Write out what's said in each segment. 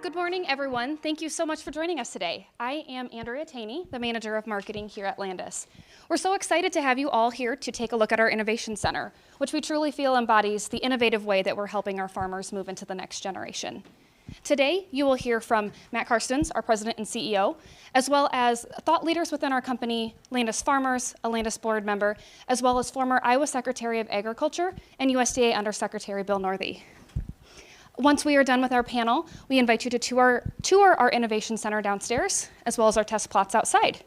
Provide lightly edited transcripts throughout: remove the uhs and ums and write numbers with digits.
Good morning, everyone. Thank you so much for joining us today. I am Andrea Taney, the manager of marketing here at Landus. We're so excited to have you all here to take a look at our Innovation Center, which we truly feel embodies the innovative way that we're helping our farmers move into the next generation. Today, you will hear from Matt Karstens, our president and CEO, as well as thought leaders within our company, Landus farmers, a Landus board member, as well as former Iowa Secretary of Agriculture and USDA Undersecretary Bill Northey. Once we are done with our panel, we invite you to tour our Innovation Center downstairs, as well as our test plots outside.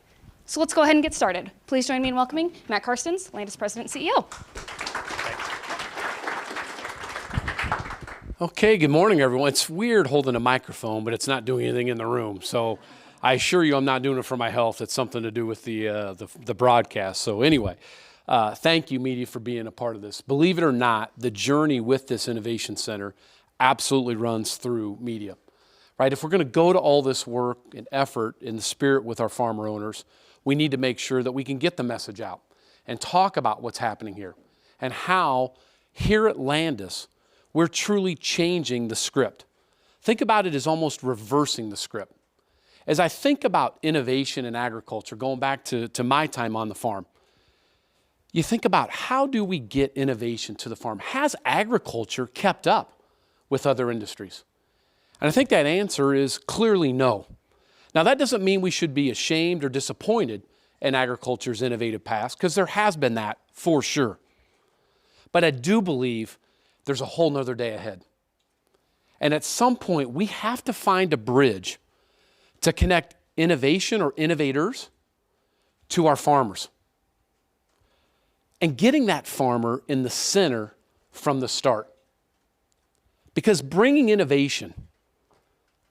So let's go ahead and get started. Please join me in welcoming Matt Karstens, Landus President and CEO. Okay, good morning, everyone. It's weird holding a microphone, but it's not doing anything in the room. So I assure you I'm not doing it for my health. It's something to do with the broadcast. So anyway, thank you, media, for being a part of this. Believe it or not, the journey with this Innovation Center absolutely runs through media, right? If we're going to go to all this work and effort in the spirit with our farmer owners, we need to make sure that we can get the message out and talk about what's happening here and how here at Landus, we're truly changing the script. Think about it as almost reversing the script. As I think about innovation in agriculture, going back to my time on the farm, you think about how do we get innovation to the farm? Has agriculture kept up with other industries? And I think that answer is clearly no. Now, that doesn't mean we should be ashamed or disappointed in agriculture's innovative past, because there has been that for sure. But I do believe there's a whole nother day ahead. And at some point, we have to find a bridge to connect innovation or innovators to our farmers. And getting that farmer in the center from the start. Because bringing innovation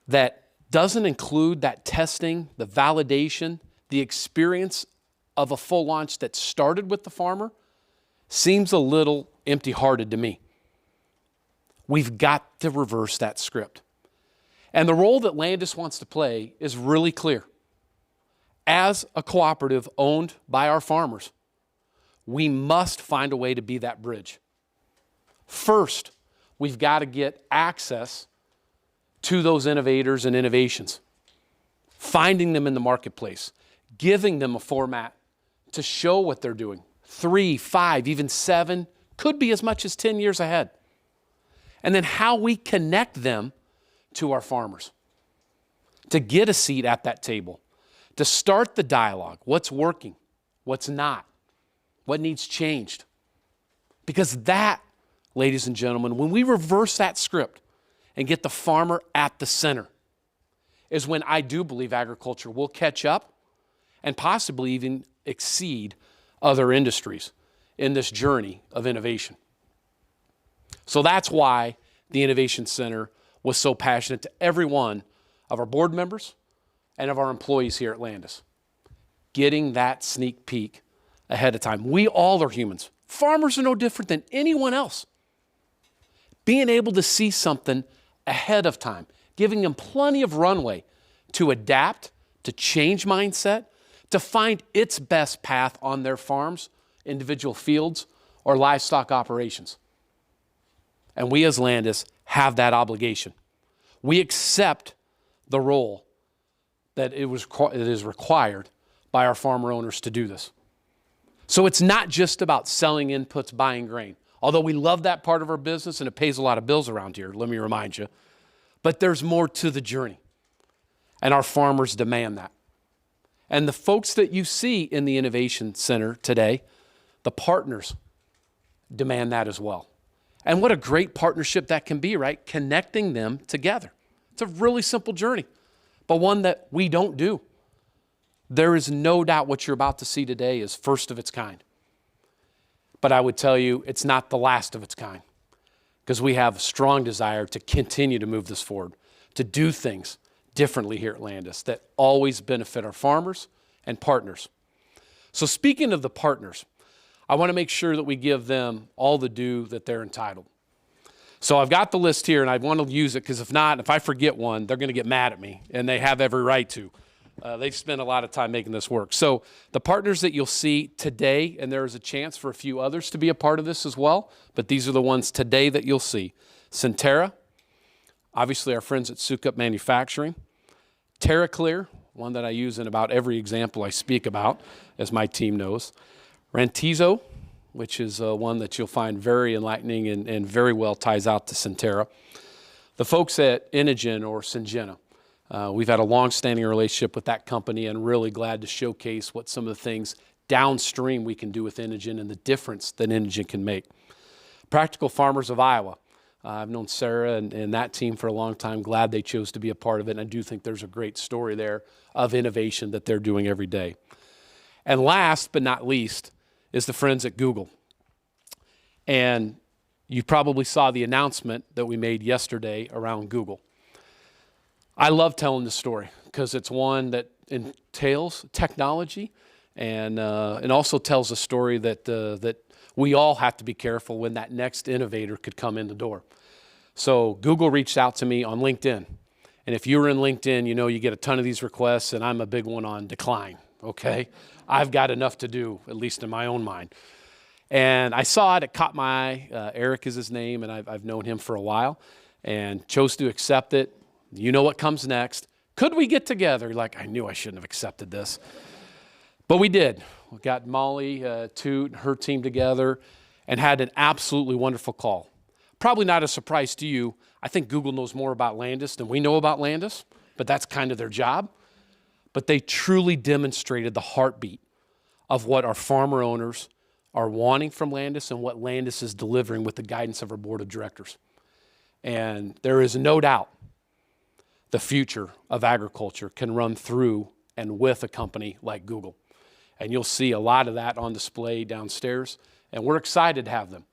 that doesn't include that testing, the validation, the experience of a full launch that started with the farmer seems a little empty-hearted to me. We've got to reverse that script. And the role that Landus wants to play is really clear. As a cooperative owned by our farmers, we must find a way to be that bridge. First, we've got to get access to those innovators and innovations, finding them in the marketplace, giving them a format to show what they're doing. 3, 5, even 7, could be as much as 10 years ahead. And then how we connect them to our farmers, to get a seat at that table, to start the dialogue. What's working? What's not? What needs changed? Because that, ladies and gentlemen, when we reverse that script and get the farmer at the center, is when I do believe agriculture will catch up and possibly even exceed other industries in this journey of innovation. So that's why the Innovation Center was so passionate to every one of our board members and of our employees here at Landus. Getting that sneak peek ahead of time. We all are humans. Farmers are no different than anyone else. Being able to see something ahead of time, giving them plenty of runway to adapt, to change mindset, to find its best path on their farms, individual fields, or livestock operations. And we as Landus have that obligation. We accept the role that it is required by our farmer owners to do this. So it's not just about selling inputs, buying grain. Although we love that part of our business and it pays a lot of bills around here, let me remind you. But there's more to the journey. And our farmers demand that. And the folks that you see in the Innovation Center today, the partners, demand that as well. And what a great partnership that can be, right? Connecting them together. It's a really simple journey, but one that we don't do. There is no doubt what you're about to see today is first of its kind. But I would tell you it's not the last of its kind, because we have a strong desire to continue to move this forward, to do things differently here at Landus that always benefit our farmers and partners. So speaking of the partners, I want to make sure that we give them all the due that they're entitled. So I've got the list here, and I want to use it because if I forget one, they're going to get mad at me, and they have every right to. They've spent a lot of time making this work. So the partners that you'll see today, and there is a chance for a few others to be a part of this as well, but these are the ones today that you'll see. Centera, Obviously, our friends at Sukup Manufacturing. TerraClear, one that I use in about every example I speak about, as my team knows. Rantizo, which is one that you'll find very enlightening and very well ties out to Centera. The folks at Inogen or Syngenta. We've had a long-standing relationship with that company and really glad to showcase what some of the things downstream we can do with Inogen and the difference that Inogen can make. Practical Farmers of Iowa. I've known Sarah and that team for a long time. Glad they chose to be a part of it, and I do think there's a great story there of innovation that they're doing every day. And last but not least is the friends at Google. And you probably saw the announcement that we made yesterday around Google. I love telling this story because it's one that entails technology and also tells a story that we all have to be careful when that next innovator could come in the door. So Google reached out to me on LinkedIn. And if you're in LinkedIn, you know you get a ton of these requests, and I'm a big one on decline, okay? I've got enough to do, at least in my own mind. And I saw it, it caught my eye. Eric is his name, and I've known him for a while, and chose to accept it. You know what comes next. Could we get together? Like, I knew I shouldn't have accepted this. But we did. We got Molly, Toot, and her team together and had an absolutely wonderful call. Probably not a surprise to you. I think Google knows more about Landus than we know about Landus, but that's kind of their job. But they truly demonstrated the heartbeat of what our farmer owners are wanting from Landus and what Landus is delivering with the guidance of our board of directors. And there is no doubt the future of agriculture can run through and with a company like Google. And you'll see a lot of that on display downstairs. And we're excited to have them.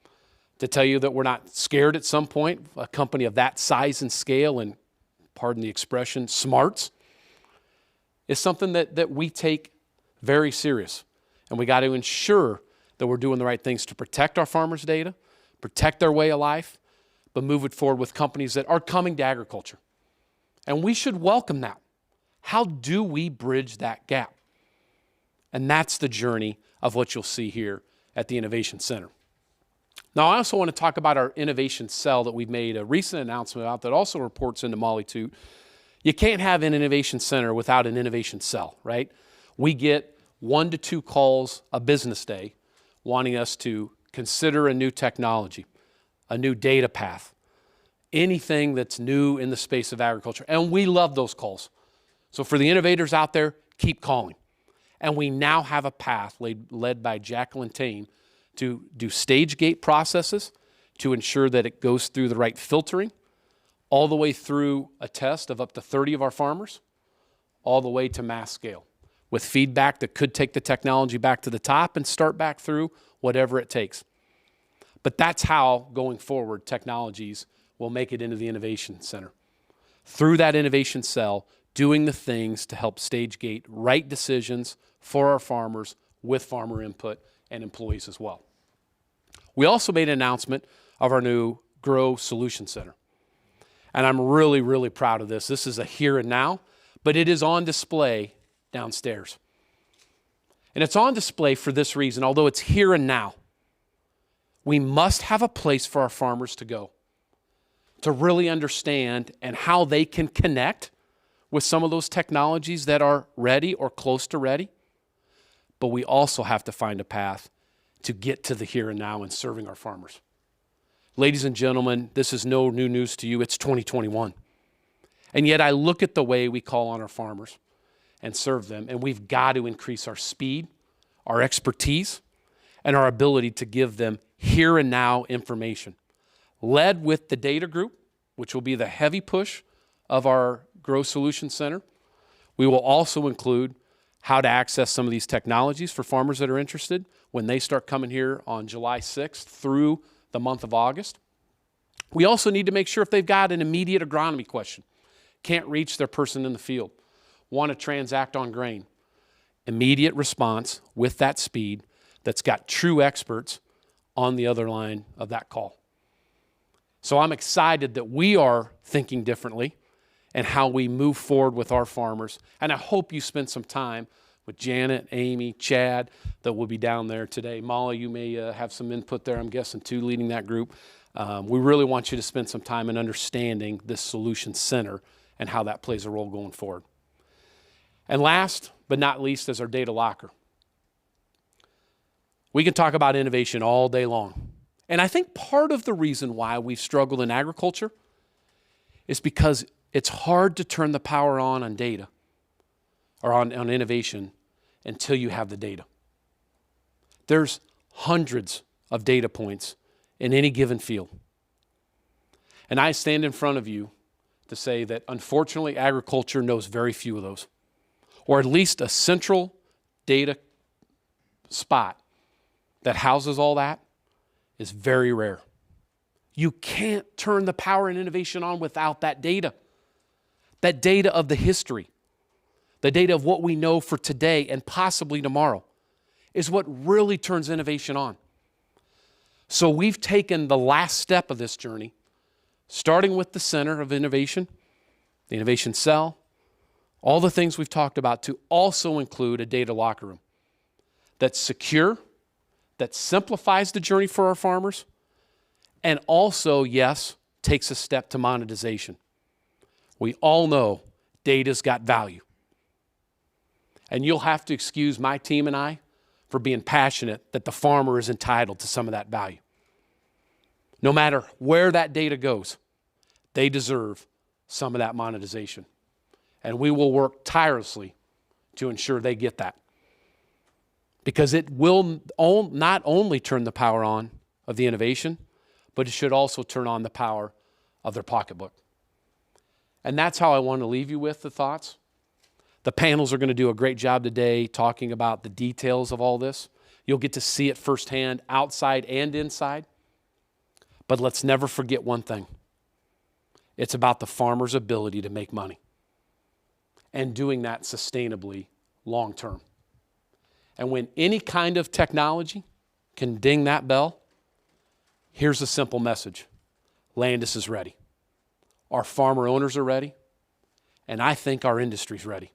To tell you that we're not scared at some point, a company of that size and scale and, pardon the expression, smarts, is something that we take very serious. And we got to ensure that we're doing the right things to protect our farmers' data, protect their way of life, but move it forward with companies that are coming to agriculture. And we should welcome that. How do we bridge that gap? And that's the journey of what you'll see here at the Innovation Center. Now, I also want to talk about our innovation cell that we've made a recent announcement about that also reports into Molly Toot. You can't have an innovation center without an innovation cell, right? We get 1 to 2 calls a business day wanting us to consider a new technology, a new data path, anything that's new in the space of agriculture. And we love those calls. So for the innovators out there, keep calling. And we now have a path led by Jacqueline Tame to do stage gate processes to ensure that it goes through the right filtering, all the way through a test of up to 30 of our farmers, all the way to mass scale, with feedback that could take the technology back to the top and start back through whatever it takes. But that's how, going forward, technologies will make it into the Innovation Center. Through that innovation cell, doing the things to help stage gate right decisions for our farmers with farmer input and employees as well. We also made an announcement of our new Grow Solution Center. And I'm really, really proud of this. This is a here and now, but it is on display downstairs. And it's on display for this reason. Although it's here and now, we must have a place for our farmers to go to really understand and how they can connect with some of those technologies that are ready or close to ready. But we also have to find a path to get to the here and now in serving our farmers. Ladies and gentlemen, this is no new news to you. It's 2021. And yet I look at the way we call on our farmers and serve them, and we've got to increase our speed, our expertise, and our ability to give them here and now information. Led with the data group, which will be the heavy push of our Grow Solution Center. We will also include how to access some of these technologies for farmers that are interested when they start coming here on July 6th through the month of August. We also need to make sure if they've got an immediate agronomy question, can't reach their person in the field, want to transact on grain, immediate response with that speed that's got true experts on the other line of that call. So I'm excited that we are thinking differently and how we move forward with our farmers. And I hope you spend some time with Janet, Amy, Chad, that will be down there today. Molly, you may have some input there, I'm guessing, too, leading that group. We really want you to spend some time in understanding this solution center and how that plays a role going forward. And last but not least is our data locker. We can talk about innovation all day long. And I think part of the reason why we've struggled in agriculture is because it's hard to turn the power on data or on innovation until you have the data. There's hundreds of data points in any given field. And I stand in front of you to say that unfortunately agriculture knows very few of those, or at least a central data spot that houses all that is very rare. You can't turn the power and innovation on without that data of the history, the data of what we know for today and possibly tomorrow is what really turns innovation on. So we've taken the last step of this journey, starting with the center of innovation, the innovation cell, all the things we've talked about, to also include a data locker room that's secure, that simplifies the journey for our farmers, and also, yes, takes a step to monetization. We all know data's got value. And you'll have to excuse my team and I for being passionate that the farmer is entitled to some of that value. No matter where that data goes, they deserve some of that monetization. And we will work tirelessly to ensure they get that. Because it will not only turn the power on of the innovation, but it should also turn on the power of their pocketbook. And that's how I want to leave you with the thoughts. The panels are going to do a great job today talking about the details of all this. You'll get to see it firsthand, outside and inside. But let's never forget one thing. It's about the farmer's ability to make money and doing that sustainably long term. And when any kind of technology can ding that bell, here's a simple message. Landus is ready. Our farmer owners are ready. And I think our industry's ready.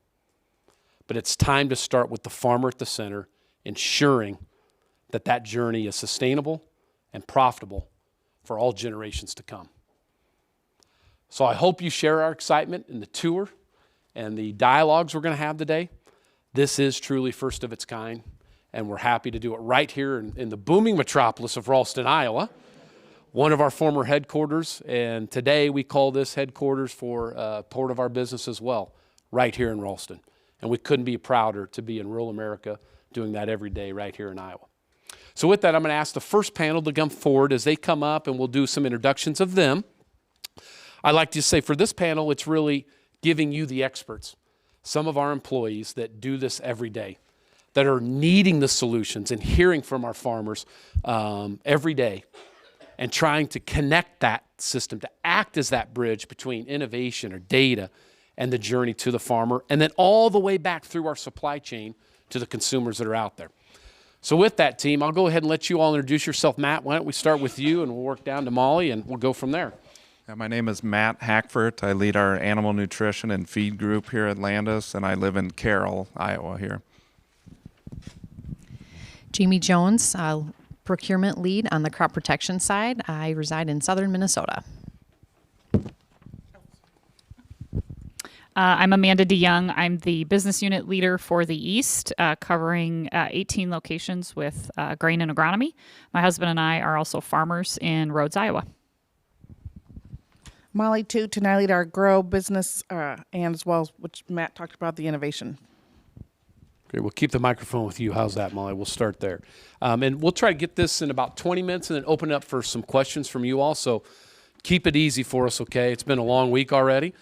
But it's time to start with the farmer at the center, ensuring that that journey is sustainable and profitable for all generations to come. So I hope you share our excitement in the tour and the dialogues we're going to have today. This is truly first of its kind, and we're happy to do it right here in the booming metropolis of Ralston, Iowa, one of our former headquarters, and today we call this headquarters for part of our business as well, right here in Ralston. And we couldn't be prouder to be in rural America doing that every day right here in Iowa. So with that, I'm going to ask the first panel to come forward as they come up, and we'll do some introductions of them. I'd like to say for this panel, it's really giving you the experts, some of our employees that do this every day, that are needing the solutions and hearing from our farmers every day and trying to connect that system to act as that bridge between innovation or data and the journey to the farmer, and then all the way back through our supply chain to the consumers that are out there. So with that, team, I'll go ahead and let you all introduce yourself. Matt, why don't we start with you, and we'll work down to Molly, and we'll go from there. My name is Matt Hackford. I lead our animal nutrition and feed group here at Landus, and I live in Carroll, Iowa here. Jamie Jones, procurement lead on the crop protection side. I reside in southern Minnesota. I'm Amanda DeYoung. I'm the business unit leader for the East, covering 18 locations with grain and agronomy. My husband and I are also farmers in Rhodes, Iowa. Molly Toot, and I lead our grow business and as well as which Matt talked about the innovation. Great. We'll keep the microphone with you. How's that, Molly? We'll start there. And we'll try to get this in about 20 minutes and then open it up for some questions from you all. So keep it easy for us, okay? It's been a long week already,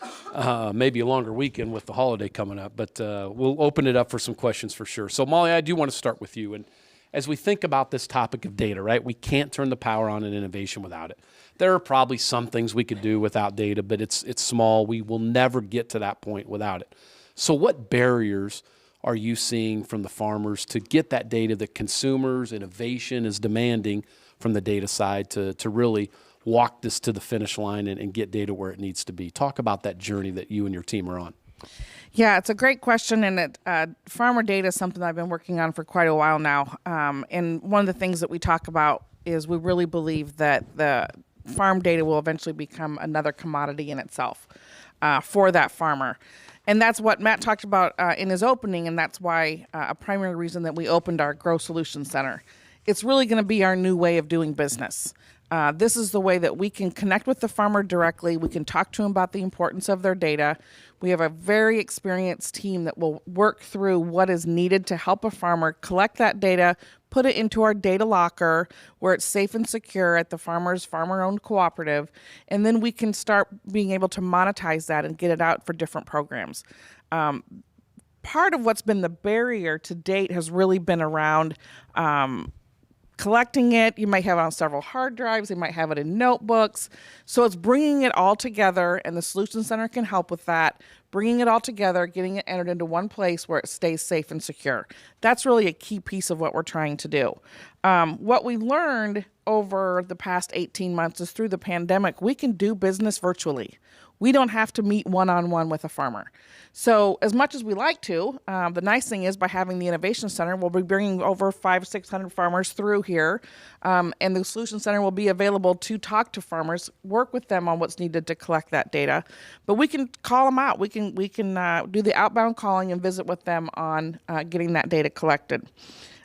maybe a longer weekend with the holiday coming up, but we'll open it up for some questions for sure. So, Molly, I do want to start with you. And as we think about this topic of data, right, we can't turn the power on in innovation without it. There are probably some things we could do without data, but it's small. We will never get to that point without it. So what barriers are you seeing from the farmers to get that data that consumers, innovation is demanding from the data side to really walk this to the finish line and get data where it needs to be? Talk about that journey that you and your team are on. Yeah, it's a great question, and farmer data is something I've been working on for quite a while now. And one of the things that we talk about is we really believe that the farm data will eventually become another commodity in itself for that farmer. And that's what Matt talked about in his opening, and that's why a primary reason that we opened our Grow Solutions Center. It's really going to be our new way of doing business. This is the way that we can connect with the farmer directly. We can talk to them about the importance of their data. We have a very experienced team that will work through what is needed to help a farmer collect that data, put it into our data locker where it's safe and secure at the farmer's farmer-owned cooperative, and then we can start being able to monetize that and get it out for different programs. Part of what's been the barrier to date has really been around collecting it. You might have it on several hard drives. They might have it in notebooks. So it's bringing it all together, and the Solutions Center can help with that, bringing it all together, getting it entered into one place where it stays safe and secure. That's really a key piece of what we're trying to do. What we learned over the past 18 months is through the pandemic, we can do business virtually. We don't have to meet one-on-one with a farmer. So as much as we like to, the nice thing is by having the Innovation Center, we'll be bringing over 500-600 farmers through here, and the Solution Center will be available to talk to farmers, work with them on what's needed to collect that data. But we can call them out. We can do the outbound calling and visit with them on getting that data collected.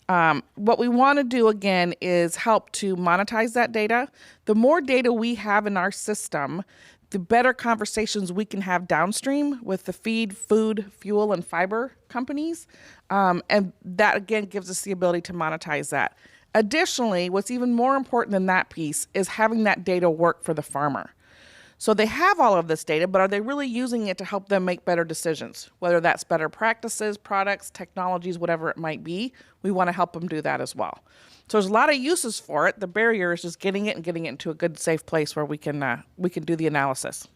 What we want to do, again, is help to monetize that data. The more data we have in our system, the better conversations we can have downstream with the feed, food, fuel, and fiber companies. And that, again, gives us the ability to monetize that. Additionally, what's even more important than that piece is having that data work for the farmer. So they have all of this data, but are they really using it to help them make better decisions? Whether that's better practices, products, technologies, whatever it might be, we want to help them do that as well. So there's a lot of uses for it. The barrier is just getting it into a good, safe place where we can do the analysis.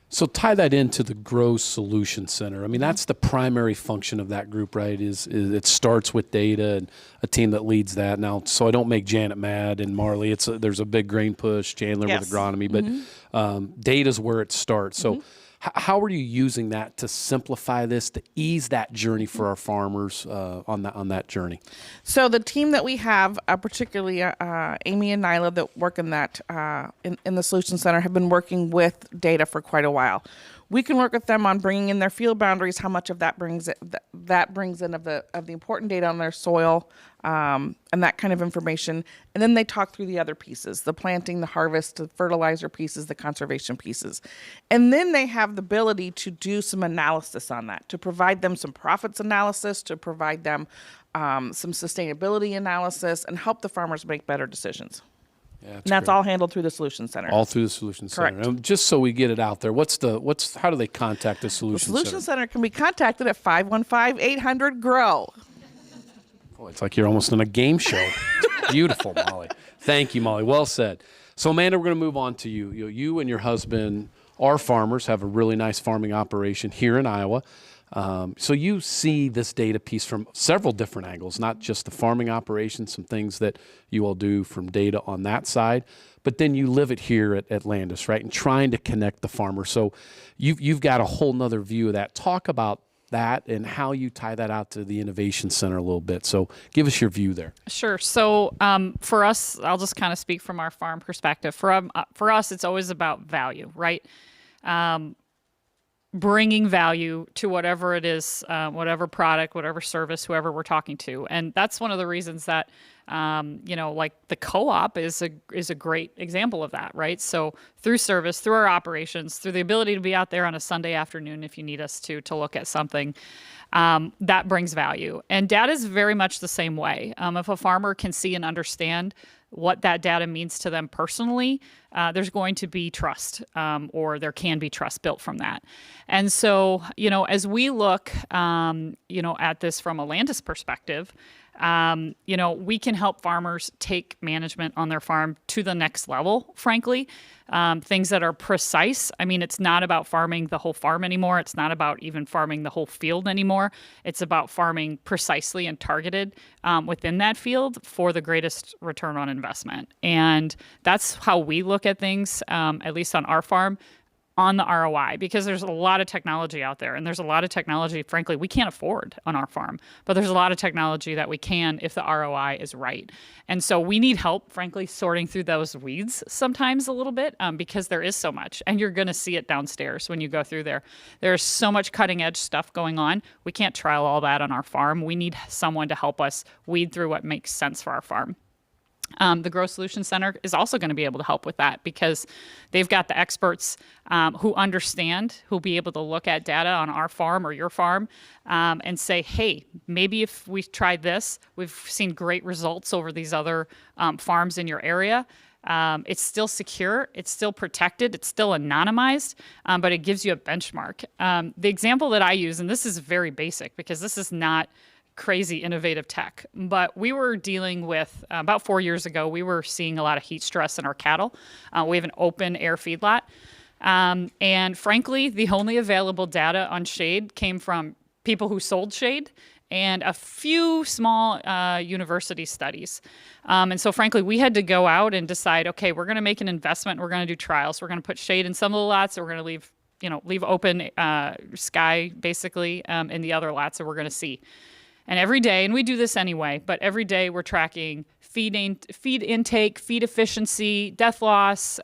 So tie that into the Grow Solution Center. I mean, that's the primary function of that group, right? Is it starts with data and a team that leads that. Now, so I don't make Janet mad and Marley. There's a big grain push, Chandler Yes. with agronomy, but data's where it starts. So how are you using that to simplify this, to ease that journey for our farmers on that journey? So the team that we have, particularly Amy and Nyla that work in that in the Solution Center, have been working with data for quite a while. We can work with them on bringing in their field boundaries, how much of that brings in of the important data on their soil, and that kind of information. And then they talk through the other pieces, the planting, the harvest, the fertilizer pieces, the conservation pieces. And then they have the ability to do some analysis on that, to provide them some profits analysis, to provide them some sustainability analysis, and help the farmers make better decisions. Yeah, And that's all handled through the Solution Center. all through the Solution Center. Correct. And just so we get it out there, how do they contact the The Solution Solution Center? Center can be contacted at 515-800-GROW. Oh, it's like you're almost in a game show. It's beautiful, Molly. Thank you, Molly. Well said. So, Amanda, we're going to move on to you. You and your husband are farmers, have a really nice farming operation here in Iowa. So you see this data piece from several different angles, not just the farming operation, some things that you all do from data on that side, but then you live it here at Landus, right? And trying to connect the farmer. So you've got a whole nother view of that. Talk about that and how you tie that out to the Innovation Center a little bit. So give us your view there. Sure. So for us, I'll just kind of speak from our farm perspective. For us, it's always about value, right? Bringing value to whatever it is, whatever product, whatever service, whoever we're talking to. And that's one of the reasons that, like the co-op is a great example of that, right? So through service, through our operations, through the ability to be out there on a Sunday afternoon if you need us to look at something, that brings value. And data is very much the same way. If a farmer can see and understand what that data means to them personally, there's going to be trust, or there can be trust built from that. And so, as we look, at this from a Landus perspective, we can help farmers take management on their farm to the next level, frankly. Things that are precise. I mean, it's not about farming the whole farm anymore. It's not about even farming the whole field anymore. It's about farming precisely and targeted within that field for the greatest return on investment. And that's how we look at things, at least on our farm. on the ROI, because there's a lot of technology out there, and there's a lot of technology, frankly, we can't afford on our farm, but there's a lot of technology that we can if the ROI is right. And so we need help, frankly, sorting through those weeds sometimes a little bit, because there is so much, and you're going to see it downstairs when you go through there. There's so much cutting edge stuff going on. We can't trial all that on our farm. We need someone to help us weed through what makes sense for our farm. The Growth Solutions Center is also going to be able to help with that, because they've got the experts who understand, who'll be able to look at data on our farm or your farm and say, hey, maybe if we tried this, we've seen great results over these other farms in your area. It's still secure, it's still protected, it's still anonymized, but it gives you a benchmark. The example that I use, and this is very basic because this is not crazy innovative tech, but we were dealing with, about 4 years ago, we were seeing a lot of heat stress in our cattle. We have an open air feedlot. And frankly, the only available data on shade came from people who sold shade and a few small university studies. And so frankly, we had to go out and decide, okay, we're going to make an investment. We're going to do trials. We're going to put shade in some of the lots. We're going to leave open sky basically in the other lots that we're going to see. And every day, and we do this anyway, but every day we're tracking feed intake, feed efficiency, death loss,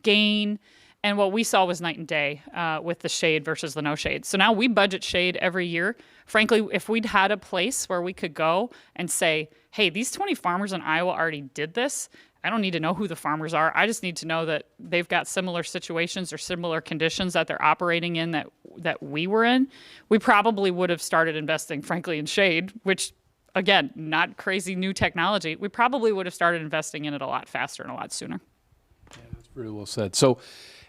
gain. And what we saw was night and day with the shade versus the no shade. So now we budget shade every year. Frankly, if we'd had a place where we could go and say, hey, these 20 farmers in Iowa already did this, I don't need to know who the farmers are. I just need to know that they've got similar situations or similar conditions that they're operating in that we were in. We probably would have started investing, frankly, in shade, which, again, not crazy new technology. We probably would have started investing in it a lot faster and a lot sooner. Yeah, that's very well said. So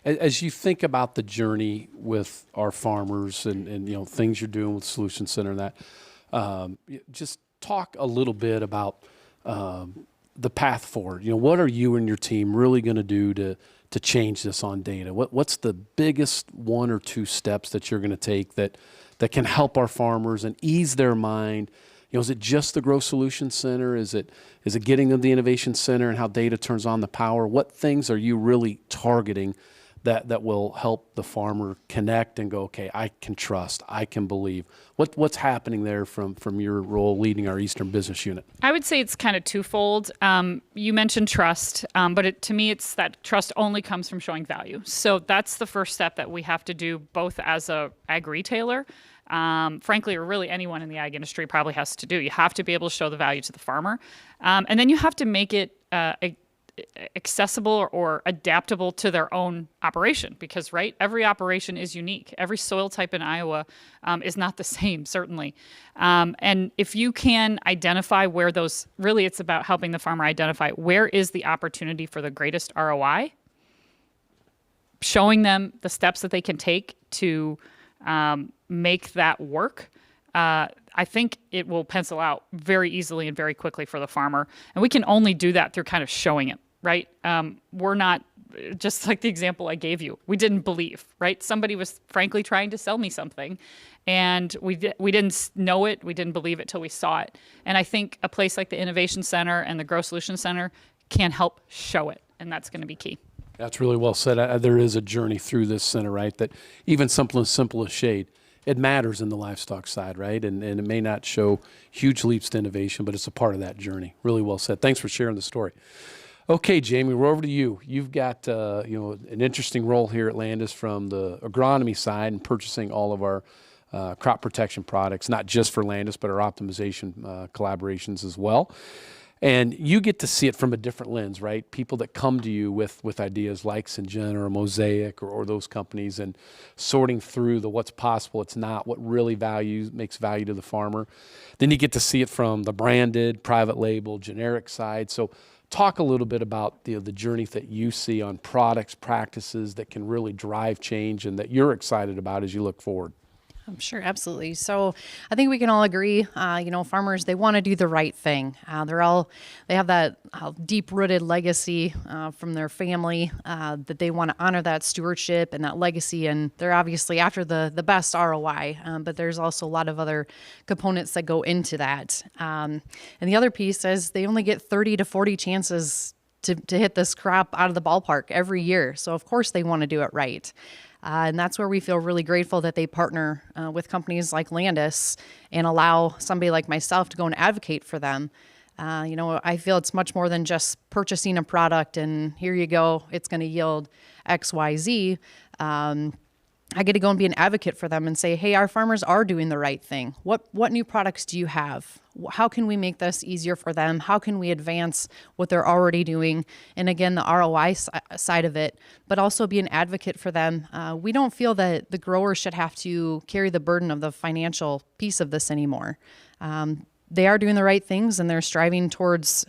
as you think about the journey with our farmers and things you're doing with Solution Center and that, just talk a little bit about the path forward. What are you and your team really going to do to change this on data? What's the biggest one or two steps that you're going to take that can help our farmers and ease their mind? Is it just the Growth Solutions Center? Is it getting them the Innovation Center and how data turns on the power? What things are you really targeting that will help the farmer connect and go, okay, I can trust, I can believe? What's happening there from your role leading our Eastern Business Unit? I would say it's kind of twofold. You mentioned trust, but to me, it's that trust only comes from showing value. So that's the first step that we have to do, both as a ag retailer, frankly, or really anyone in the ag industry probably has to do. You have to be able to show the value to the farmer, and then you have to make it accessible or adaptable to their own operation, because every operation is unique. Every soil type in Iowa is not the same, certainly. And if you can identify where it's about helping the farmer identify where is the opportunity for the greatest ROI, showing them the steps that they can take to make that work. I think it will pencil out very easily and very quickly for the farmer. And we can only do that through kind of showing it, right? We're not, just like the example I gave you, we didn't believe, right? Somebody was frankly trying to sell me something, and we didn't know it. We didn't believe it till we saw it. And I think a place like the Innovation Center and the Growth Solutions Center can help show it, and that's going to be key. That's really well said. There is a journey through this center, right? That even simple as shade, it matters in the livestock side, right? And it may not show huge leaps to innovation, but it's a part of that journey. Really well said. Thanks for sharing the story. Okay, Jamie, we're over to you. You've got an interesting role here at Landus from the agronomy side and purchasing all of our crop protection products, not just for Landus, but our optimization collaborations as well. And you get to see it from a different lens, right? People that come to you with ideas like Syngenta or Mosaic or those companies, and sorting through the what's possible, it's not, what really makes value to the farmer. Then you get to see it from the branded, private label, generic side. So talk a little bit about the journey that you see on products, practices that can really drive change and that you're excited about as you look forward. Sure, absolutely. So I think we can all agree, farmers, they want to do the right thing. They have that deep-rooted legacy from their family that they want to honor that stewardship and that legacy. And they're obviously after the best ROI, but there's also a lot of other components that go into that. And the other piece is they only get 30 to 40 chances to hit this crop out of the ballpark every year. So of course they want to do it right. And that's where we feel really grateful that they partner with companies like Landus and allow somebody like myself to go and advocate for them. I feel it's much more than just purchasing a product and here you go, it's going to yield X, Y, Z. I get to go and be an advocate for them and say, hey, our farmers are doing the right thing. What new products do you have? How can we make this easier for them? How can we advance what they're already doing? And again, the ROI side of it, but also be an advocate for them. We don't feel that the growers should have to carry the burden of the financial piece of this anymore. They are doing the right things and they're striving towards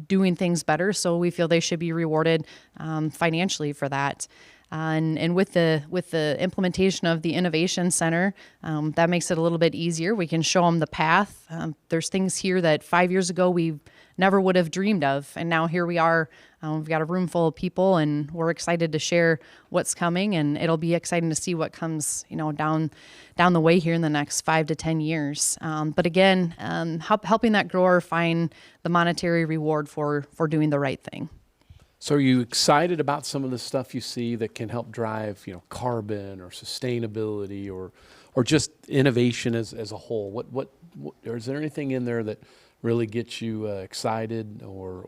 doing things better. So we feel they should be rewarded financially for that. And with the implementation of the Innovation Center, that makes it a little bit easier. We can show them the path. There's things here that 5 years ago we never would have dreamed of, and now here we are. We've got a room full of people, and we're excited to share what's coming. And it'll be exciting to see what comes, down the way here in the next 5 to 10 years. But again, helping that grower find the monetary reward for doing the right thing. So are you excited about some of the stuff you see that can help drive, carbon or sustainability or just innovation as a whole? What or is there anything in there that really gets you excited or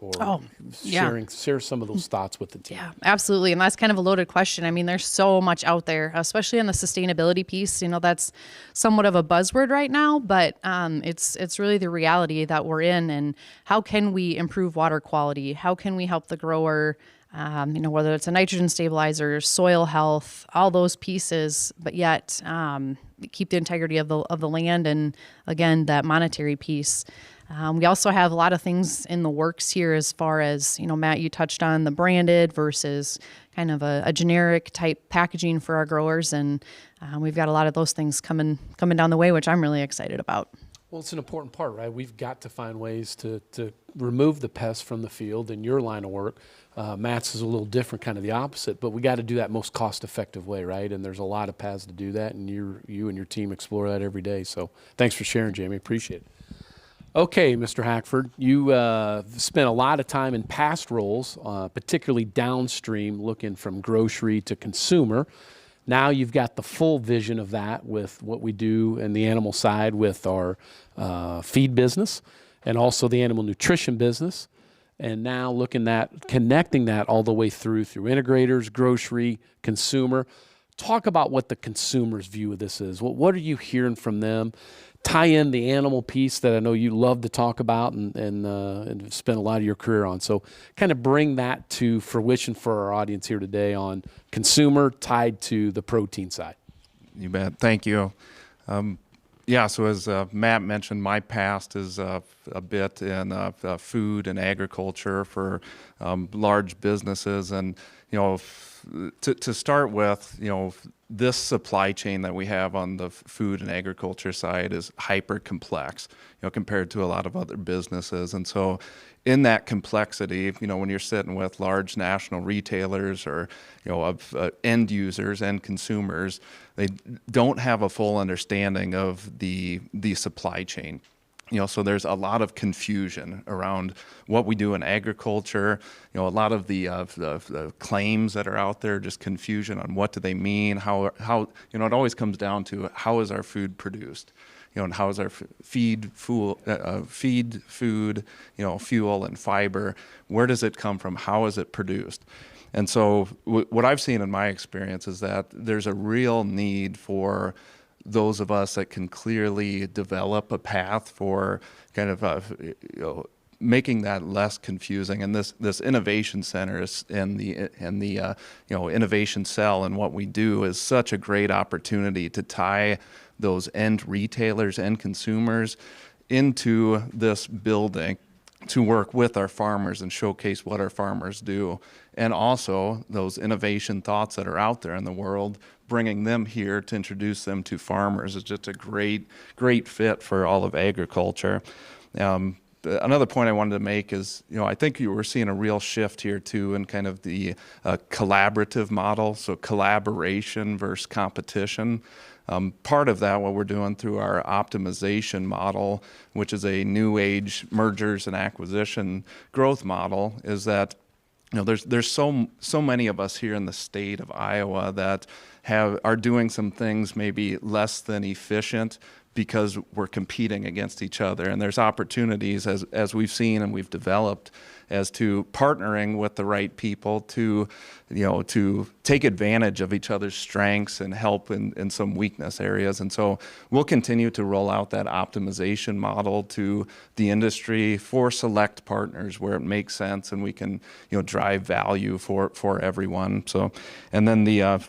share some of those thoughts with the team? Yeah, absolutely. And that's kind of a loaded question. I mean, there's so much out there, especially on the sustainability piece. That's somewhat of a buzzword right now, but it's really the reality that we're in. And how can we improve water quality? How can we help the grower? Whether it's a nitrogen stabilizer, soil health, all those pieces, but yet keep the integrity of the land and again that monetary piece. We also have a lot of things in the works here as far as, Matt, you touched on the branded versus kind of a generic type packaging for our growers. And we've got a lot of those things coming down the way, which I'm really excited about. Well, it's an important part, right? We've got to find ways to remove the pests from the field in your line of work. Matt's is a little different, kind of the opposite, but we got to do that most cost-effective way, right? And there's a lot of paths to do that, and you and your team explore that every day. So thanks for sharing, Jamie. Appreciate it. Okay, Mr. Hackford, you spent a lot of time in past roles, particularly downstream, looking from grocery to consumer. Now you've got the full vision of that with what we do in the animal side with our feed business and also the animal nutrition business. And now looking at connecting that all the way through integrators, grocery, consumer. Talk about what the consumer's view of this is. What are you hearing from them? Tie in the animal piece that I know you love to talk about and spend a lot of your career on. So kind of bring that to fruition for our audience here today on consumer tied to the protein side. You bet. Thank you. So as Matt mentioned, my past is a bit in food and agriculture for large businesses. And, to start with, this supply chain that we have on the food and agriculture side is hyper complex, compared to a lot of other businesses. And so in that complexity, when you're sitting with large national retailers or, of end users and consumers, they don't have a full understanding of the supply chain. So there's a lot of confusion around what we do in agriculture. A lot of the claims that are out there, just confusion on what do they mean, how it always comes down to how is our food produced, and how is our feed, food, fuel and fiber, where does it come from, how is it produced? And so what I've seen in my experience is that there's a real need for those of us that can clearly develop a path for kind of making that less confusing. And this innovation center and the innovation cell and what we do is such a great opportunity to tie those end retailers and consumers into this building to work with our farmers and showcase what our farmers do. And also those innovation thoughts that are out there in the world, bringing them here to introduce them to farmers is just a great fit for all of agriculture. Another point I wanted to make is, I think you were seeing a real shift here too in kind of the collaborative model, so collaboration versus competition. Part of that, what we're doing through our optimization model, which is a new age mergers and acquisition growth model, is that there's so many of us here in the state of Iowa that are doing some things maybe less than efficient because we're competing against each other. And there's opportunities as we've seen and we've developed as to partnering with the right people to take advantage of each other's strengths and help in some weakness areas. And so we'll continue to roll out that optimization model to the industry for select partners where it makes sense and we can drive value for everyone. So, and then the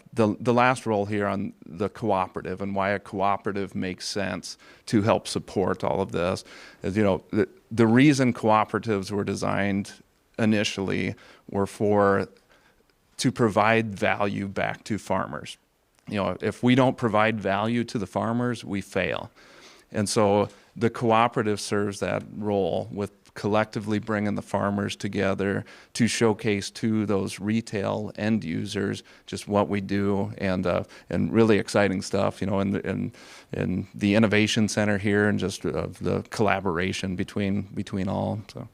last role here on the cooperative and why a cooperative makes sense to help support all of this is, the reason cooperatives were designed initially were to provide value back to farmers. If we don't provide value to the farmers, we fail. And so the cooperative serves that role with collectively bringing the farmers together to showcase to those retail end users just what we do, and really exciting stuff, in the innovation center here, and just the collaboration between all. So.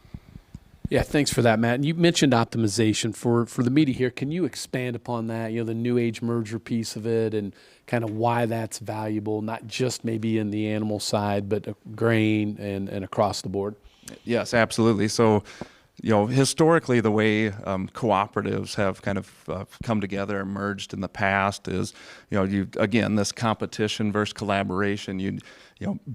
Yeah, thanks for that, Matt. And you mentioned optimization for the media here. Can you expand upon that? The new age merger piece of it, and kind of why that's valuable, not just maybe in the animal side, but grain and across the board. Yes, absolutely. So, historically, the way cooperatives have kind of come together and merged in the past is, again, this competition versus collaboration. You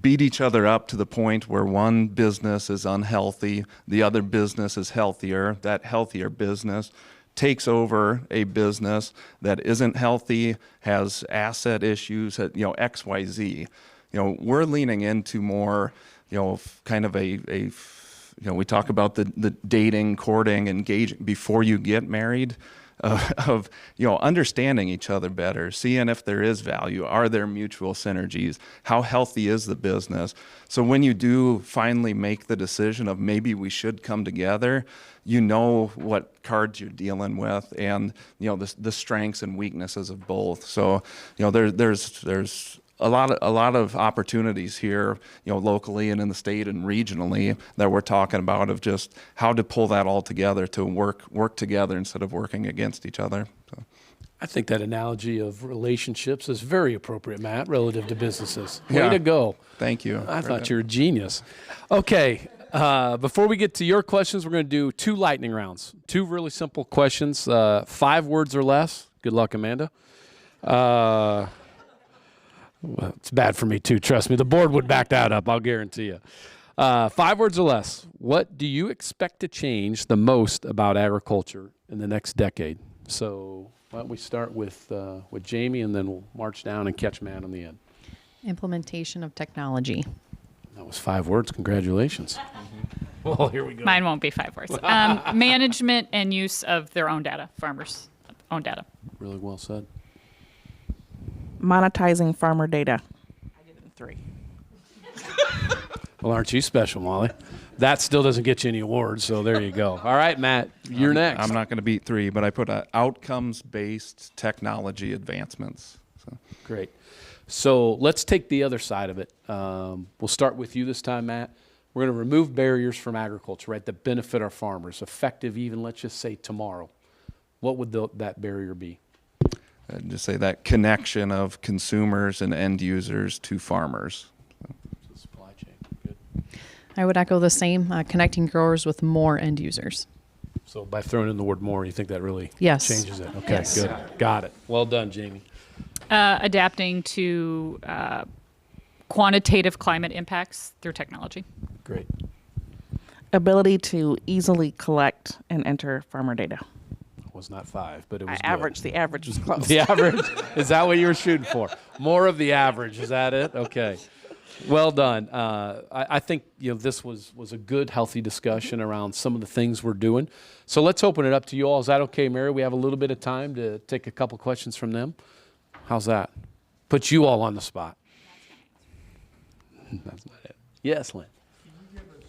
beat each other up to the point where one business is unhealthy, the other business is healthier. That healthier business takes over a business that isn't healthy, has asset issues, XYZ. We're leaning into more, kind of we talk about the dating, courting, engaging before you get married, of understanding each other better, seeing if there is value, are there mutual synergies, how healthy is the business. So when you do finally make the decision of maybe we should come together, what cards you're dealing with, and the strengths and weaknesses of both. So there's a lot of opportunities here, locally and in the state and regionally, that we're talking about, of just how to pull that all together to work together instead of working against each other. So. I think that analogy of relationships is very appropriate, Matt, relative to businesses. Way Yeah. to go. Thank you. I thought you were a genius. Okay, before we get to your questions, we're going to do 2 lightning rounds. 2 really simple questions, 5 words or less. Good luck, Amanda. Well, it's bad for me too, trust me. The board would back that up, I'll guarantee you. 5 words or less. What do you expect to change the most about agriculture in the next decade? So why don't we start with Jamie, and then we'll march down and catch Matt on the end. Implementation of technology. That was 5 words. Congratulations. Well, here we go. Mine won't be 5 words. Management and use of their own data, farmers' own data. Really well said. Monetizing farmer data. I did it in 3. Well, aren't you special, Molly? That still doesn't get you any awards, so there you go. All right, Matt, you're next. I'm not going to beat 3, but I put outcomes-based technology advancements. So. Great. So let's take the other side of it. We'll start with you this time, Matt. We're going to remove barriers from agriculture, right, that benefit our farmers, effective even, let's just say, tomorrow. What would that barrier be? Just say that connection of consumers and end users to farmers. The supply chain. Good. I would echo the same, connecting growers with more end users. So by throwing in the word more, you think that really Yes. changes it? Okay, Yes. good. Got it. Well done, Jamie. Adapting to quantitative climate impacts through technology. Great. Ability to easily collect and enter farmer data. Was not 5, but it was good. Average. The average was close. The average? Is that what you were shooting for? More of the average. Is that it? Okay. Well done. I think this was a good, healthy discussion around some of the things we're doing. So let's open it up to you all. Is that okay, Mary? We have a little bit of time to take a couple questions from them. How's that? Put you all on the spot. That's not it. Yes, Lynn. Can you give us,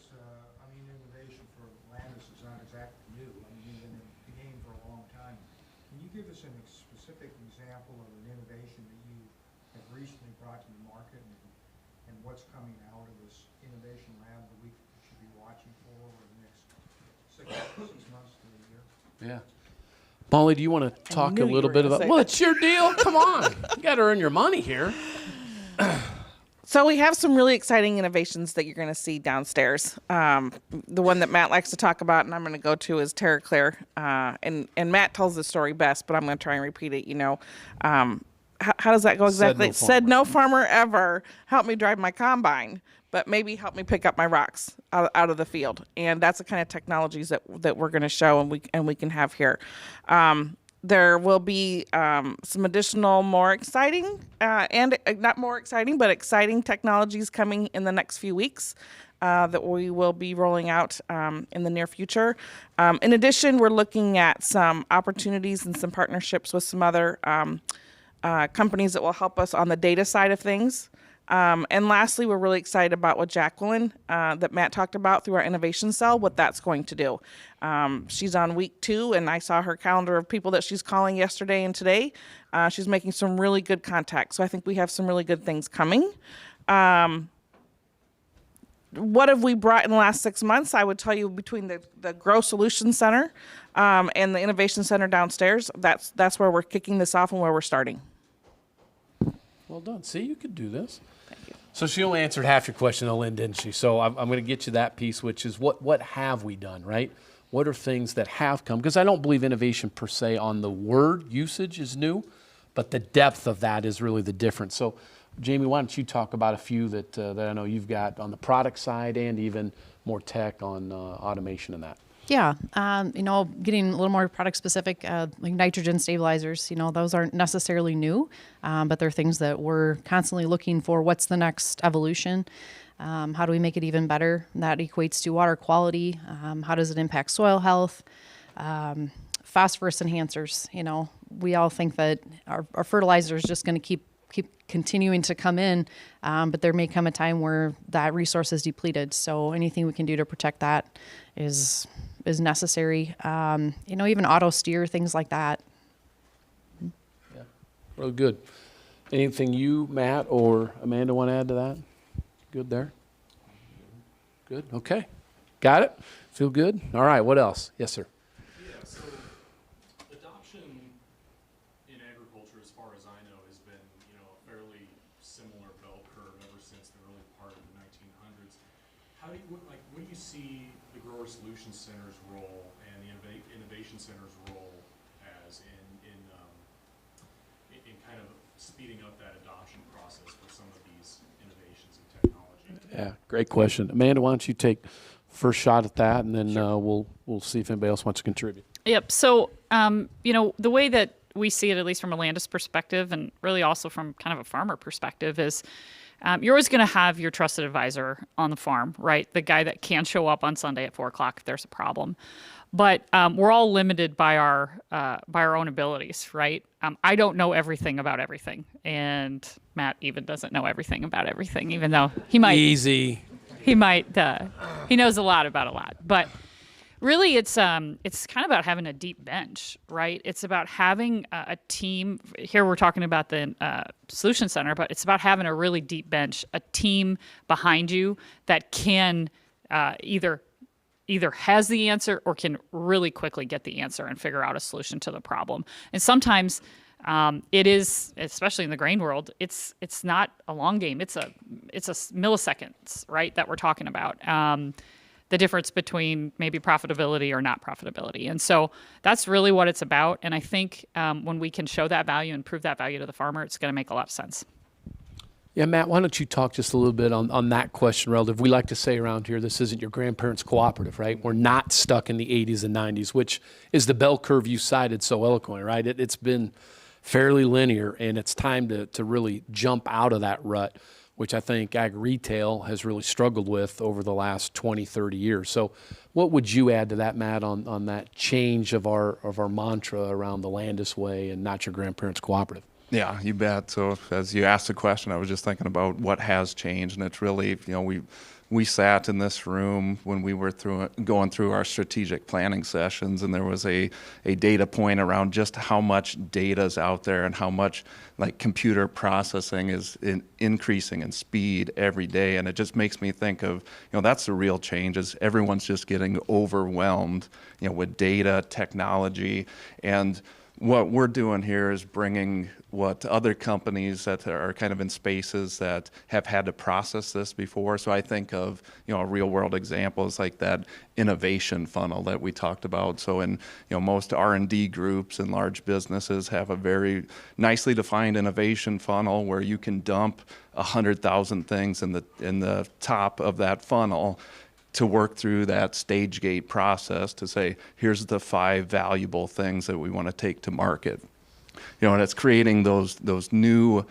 innovation for Landus is not exactly new. You've been in the game for a long time. Can you give us a specific example of an innovation that you have recently brought to the market, and what's coming out of this innovation lab that we should be watching for over the next 6 months to a year? Yeah. Molly, do you want to talk knew a you little were bit gonna about? say Well, that. it's your deal. Come on, you got to earn your money here. So we have some really exciting innovations that you're going to see downstairs. The one that Matt likes to talk about, and I'm going to go to, is TerraClear. And Matt tells the story best, but I'm going to try and repeat it. How does that go exactly? Said no farmer. Said no farmer ever help me drive my combine, but maybe help me pick up my rocks out of the field. And that's the kind of technologies that we're going to show and we can have here. There will be some additional more exciting and not more exciting, but exciting technologies coming in the next few weeks that we will be rolling out in the near future. In addition, we're looking at some opportunities and some partnerships with some other companies that will help us on the data side of things. And lastly, we're really excited about what Jacqueline, that Matt talked about through our innovation cell, what that's going to do. She's on week 2, and I saw her calendar of people that she's calling yesterday and today. She's making some really good contacts. So I think we have some really good things coming. What have we brought in the last 6 months? I would tell you between the Grow Solutions Center and the Innovation Center downstairs, that's where we're kicking this off and where we're starting. Well done. See, you could do this. Thank you. So she only answered half your question, though, Lynn, didn't she? So I'm going to get you that piece, which is what have we done, right? What are things that have come? Because I don't believe innovation per se on the word usage is new, but the depth of that is really the difference. So, Jamie, why don't you talk about a few that I know you've got on the product side and even more tech on automation and that. Yeah, getting a little more product specific, like nitrogen stabilizers, those aren't necessarily new, but they're things that we're constantly looking for. What's the next evolution? How do we make it even better? That equates to water quality. How does it impact soil health? Phosphorus enhancers, we all think that our fertilizer is just going to keep continuing to come in, but there may come a time where that resource is depleted. So anything we can do to protect that is necessary. Even auto steer, things like that. Yeah, real good. Anything you, Matt, or Amanda want to add to that? Good there? Good, okay. Got it? Feel good? All right, what else? Yes, sir. Yeah, so adoption in agriculture, as far as I know, has been, a fairly similar bell curve ever since the early part of the 1900s. What do you see the Grower Solutions Center's role and the Innovation Center's role as in kind of speeding up that adoption process for some of these innovations and technology? Yeah, great question. Amanda, why don't you take first shot at that, and then we'll see if anybody else wants to contribute. Yep. So, the way that we see it, at least from a Landus perspective, and really also from kind of a farmer perspective, is you're always going to have your trusted advisor on the farm, right? The guy that can show up on Sunday at 4 o'clock if there's a problem. But we're all limited by our own abilities, right? I don't know everything about everything, and Matt even doesn't know everything about everything, even though he might. Easy. He might. He knows a lot about a lot, but really, it's kind of about having a deep bench, right? It's about having a team. Here we're talking about the Solution Center, but it's about having a really deep bench, a team behind you that can either has the answer or can really quickly get the answer and figure out a solution to the problem. And sometimes it is, especially in the grain world, it's not a long game. It's a milliseconds, right, that we're talking about. The difference between maybe profitability or not profitability. And so that's really what it's about. And I think when we can show that value and prove that value to the farmer, it's going to make a lot of sense. Yeah, Matt, why don't you talk just a little bit on that question relative. We like to say around here, this isn't your grandparents' cooperative, right? We're not stuck in the 80s and 90s, which is the bell curve you cited so eloquently, right? It's been fairly linear, and it's time to really jump out of that rut, which I think ag retail has really struggled with over the last 20, 30 years. So what would you add to that, Matt, on that change of our mantra around the Landus way and not your grandparents' cooperative? Yeah, you bet. So as you asked the question, I was just thinking about what has changed, and it's really, we sat in this room when we were going through our strategic planning sessions, and there was a data point around just how much data is out there and how much like computer processing is increasing in speed every day. And it just makes me think of, that's the real change, is everyone's just getting overwhelmed, with data, technology. And what we're doing here is bringing what other companies that are kind of in spaces that have had to process this before. So I think of, a real world example is like that innovation funnel that we talked about. So in, most R&D groups and large businesses have a very nicely defined innovation funnel where you can dump 100,000 things in the top of that funnel to work through that stage gate process to say, here's the 5 valuable things that we want to take to market. And it's creating those new,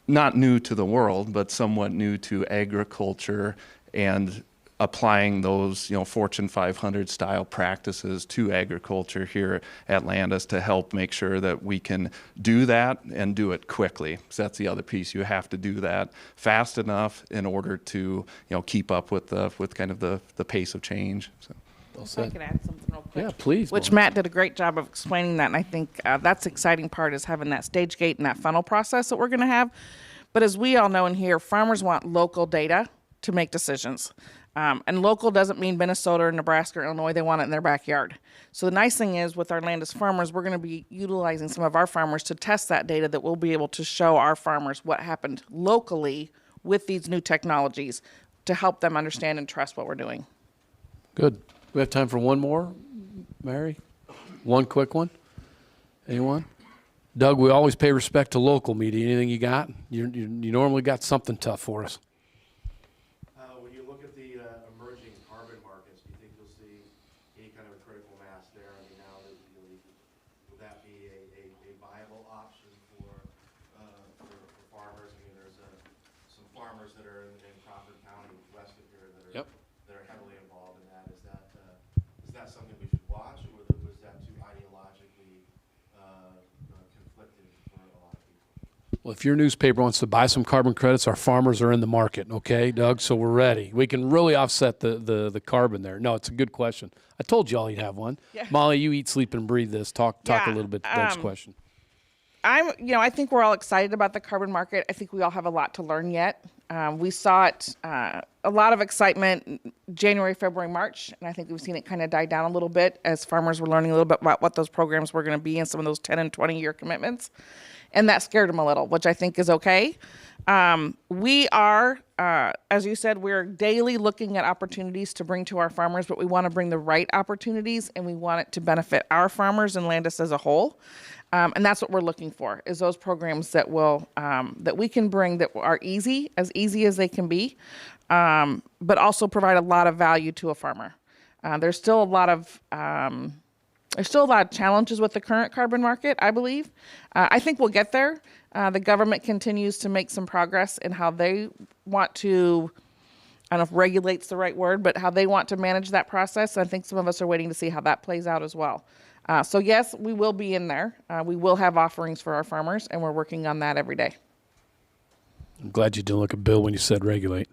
not new to the world, but somewhat new to agriculture, and applying those, Fortune 500 style practices to agriculture here at Landus to help make sure that we can do that and do it quickly. So that's the other piece. You have to do that fast enough in order to, keep up with kind of the pace of change. So. If I could add something real quick. Yeah, please. Which Melanie. Matt did a great job of explaining that, and I think that's the exciting part, is having that stage gate and that funnel process that we're going to have. But as we all know in here, farmers want local data to make decisions. And local doesn't mean Minnesota or Nebraska or Illinois. They want it in their backyard. So the nice thing is with our Landus farmers, we're going to be utilizing some of our farmers to test that data, that we'll be able to show our farmers what happened locally with these new technologies to help them understand and trust what we're doing. Good. We have time for one more, Mary? One quick one? Anyone? Doug, we always pay respect to local media. Anything you got? You normally got something tough for us. When you look at the emerging carbon markets, do you think you'll see any kind of a critical mass there? I mean, now that would that be a viable option for farmers? I mean, there's some farmers that are in Crawford County, west of here, that are heavily involved in that. Is that something we should watch, or was that too ideologically conflicted for a lot of people? Well, if your newspaper wants to buy some carbon credits, our farmers are in the market, okay, Doug? So we're ready. We can really offset the carbon there. No, it's a good question. I told y'all you'd have one. Yeah. Molly, you eat, sleep, and breathe this. Talk Yeah, a little bit to Doug's question. I think we're all excited about the carbon market. I think we all have a lot to learn yet. We saw it, a lot of excitement January, February, March, and I think we've seen it kind of die down a little bit as farmers were learning a little bit about what those programs were going to be and some of those 10 and 20-year commitments. And that scared them a little, which I think is okay. We are, as you said, we're daily looking at opportunities to bring to our farmers, but we want to bring the right opportunities, and we want it to benefit our farmers and Landus as a whole. And that's what we're looking for, is those programs that will that we can bring that are easy as they can be, but also provide a lot of value to a farmer. There's still a lot of challenges with the current carbon market, I believe. I think we'll get there. The government continues to make some progress in how they want to, I don't know if regulate's the right word, but how they want to manage that process. And I think some of us are waiting to see how that plays out as well. So yes, we will be in there. We will have offerings for our farmers, and we're working on that every day. I'm glad you didn't look at Bill when you said regulate.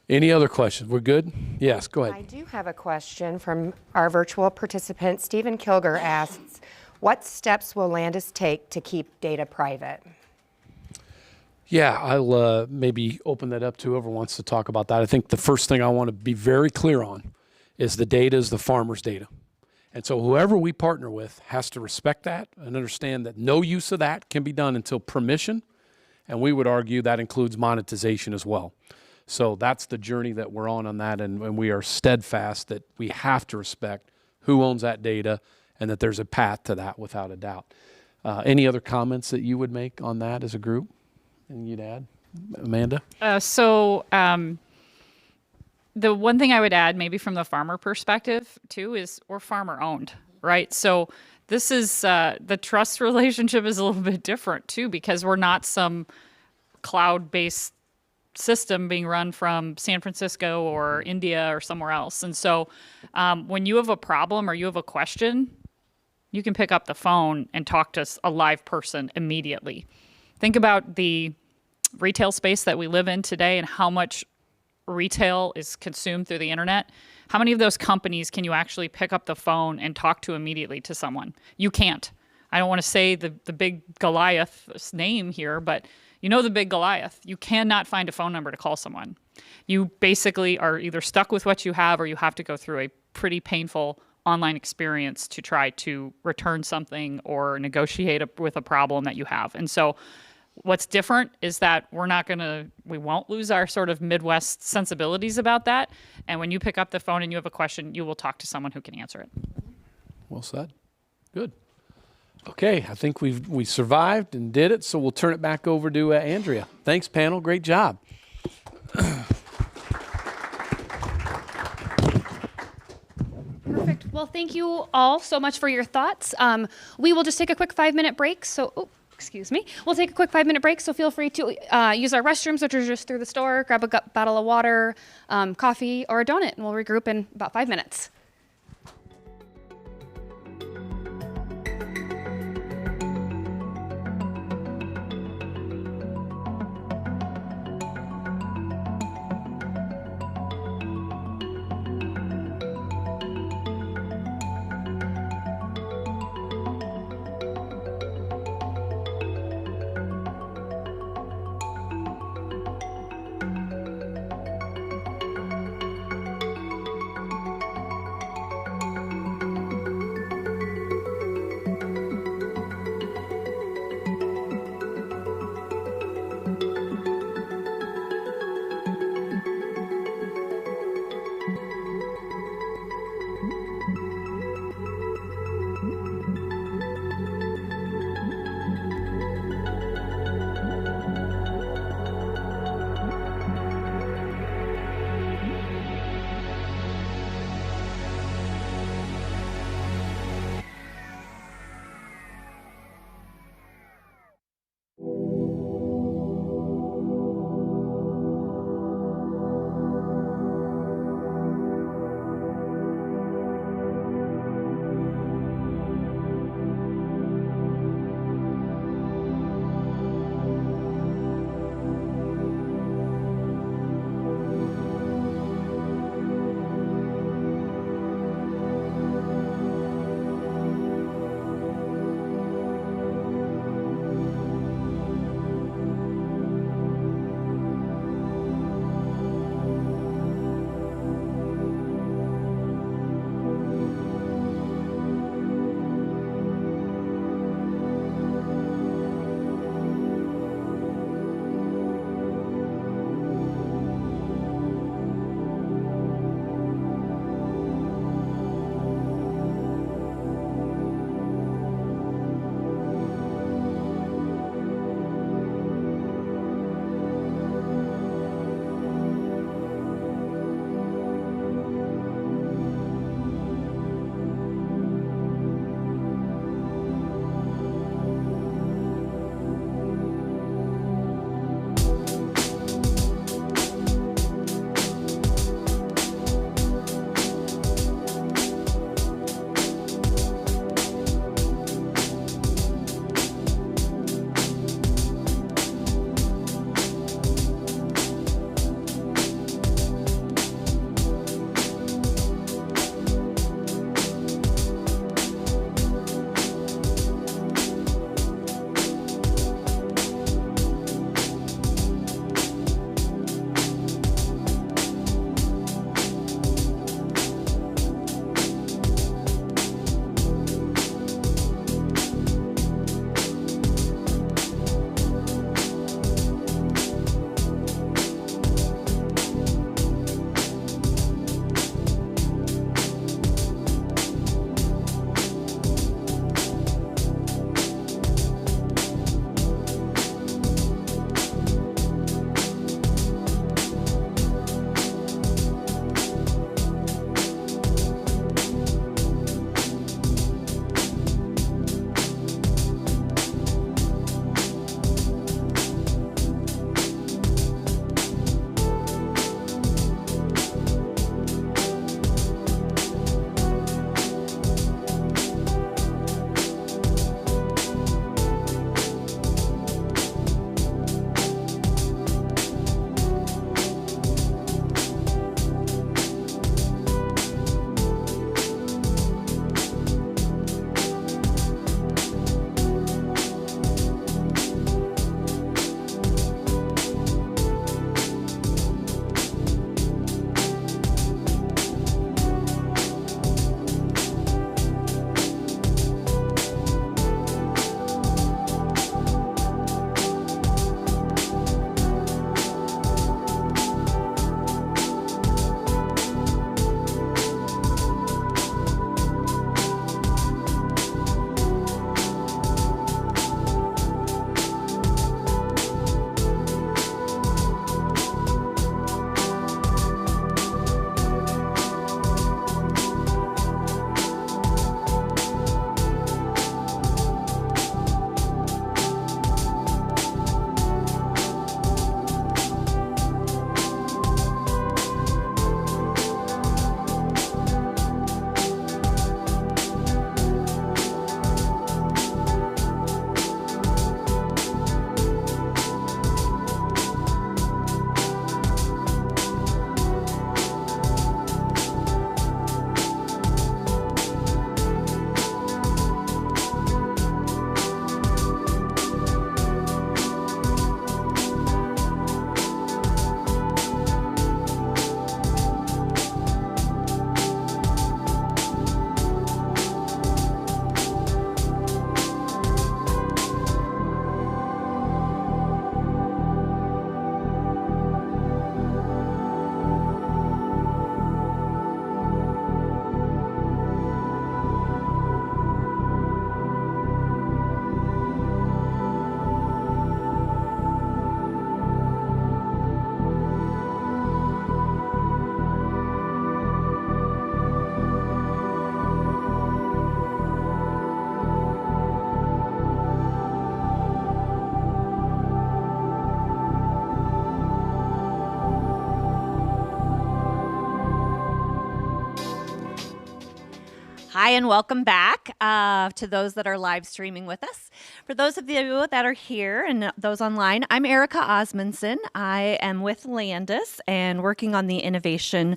Any other questions? We're good? Yes, go I ahead. do have a question from our virtual participant. Stephen Kilger asks, what steps will Landus take to keep data private? Yeah, I'll maybe open that up to whoever wants to talk about that. I think the first thing I want to be very clear on is the data is the farmer's data. And so whoever we partner with has to respect that and understand that no use of that can be done until permission. And we would argue that includes monetization as well. So that's the journey that we're on that. And we are steadfast that we have to respect who owns that data and that there's a path to that without a doubt. Any other comments that you would make on that as a group? Anything you'd add? Amanda? The one thing I would add, maybe from the farmer perspective too, is we're farmer owned, right? So this is the trust relationship is a little bit different too, because we're not some cloud-based system being run from San Francisco or India or somewhere else. And so when you have a problem or you have a question, you can pick up the phone and talk to a live person immediately. Think about the retail space that we live in today and how much retail is consumed through the internet, how many of those companies can you actually pick up the phone and talk to immediately to someone? You can't. I don't want to say the big Goliath's name here, but you know the big Goliath. You cannot find a phone number to call someone. You basically are either stuck with what you have or you have to go through a pretty painful online experience to try to return something or negotiate with a problem that you have. And so what's different is that we won't lose our sort of Midwest sensibilities about that. And when you pick up the phone and you have a question, you will talk to someone who can answer it. Well said. Good. Okay, I think we survived and did it, so we'll turn it back over to Andrea. Thanks, panel. Great job. Perfect. Well, thank you all so much for your thoughts. We will just take a quick 5-minute break. Excuse me. We'll take a quick 5-minute break, so feel free to use our restrooms, which are just through the store, grab a bottle of water, coffee, or a donut, and we'll regroup in about 5 minutes. Hi, and welcome back to those that are live streaming with us. For those of you that are here and those online, I'm Erica Osmondson. I am with Landus and working on the Innovation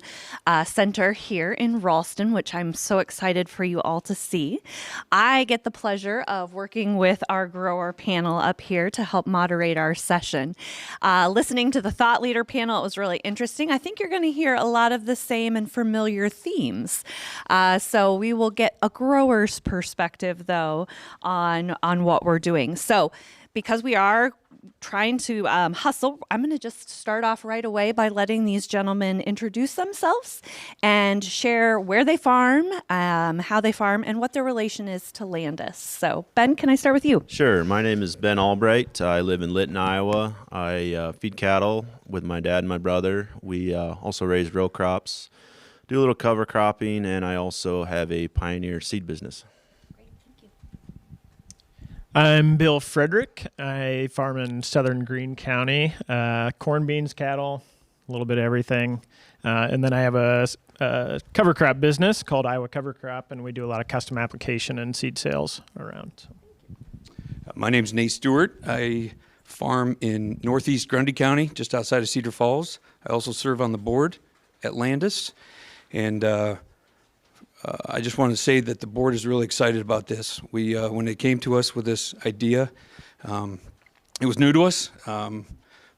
Center here in Ralston, which I'm so excited for you all to see. I get the pleasure of working with our grower panel up here to help moderate our session. Listening to the thought leader panel, it was really interesting. I think you're going to hear a lot of the same and familiar themes. So we will get a grower's perspective, though, on what we're doing. So because we are trying to hustle, I'm going to just start off right away by letting these gentlemen introduce themselves and share where they farm, how they farm, and what their relation is to Landus. So, Ben, can I start with you? Sure. My name is Ben Albright. I live in Lytton, Iowa. I feed cattle with my dad and my brother. We also raise row crops, do a little cover cropping, and I also have a Pioneer seed business. I'm Bill Frederick. I farm in southern Greene County, corn, beans, cattle, a little bit of everything. And then I have a cover crop business called Iowa Cover Crop, and we do a lot of custom application and seed sales around. My name's Nate Stewart. I farm in northeast Grundy County, just outside of Cedar Falls. I also serve on the board at Landus. And I just want to say that the board is really excited about this. We, when they came to us with this idea, it was new to us, but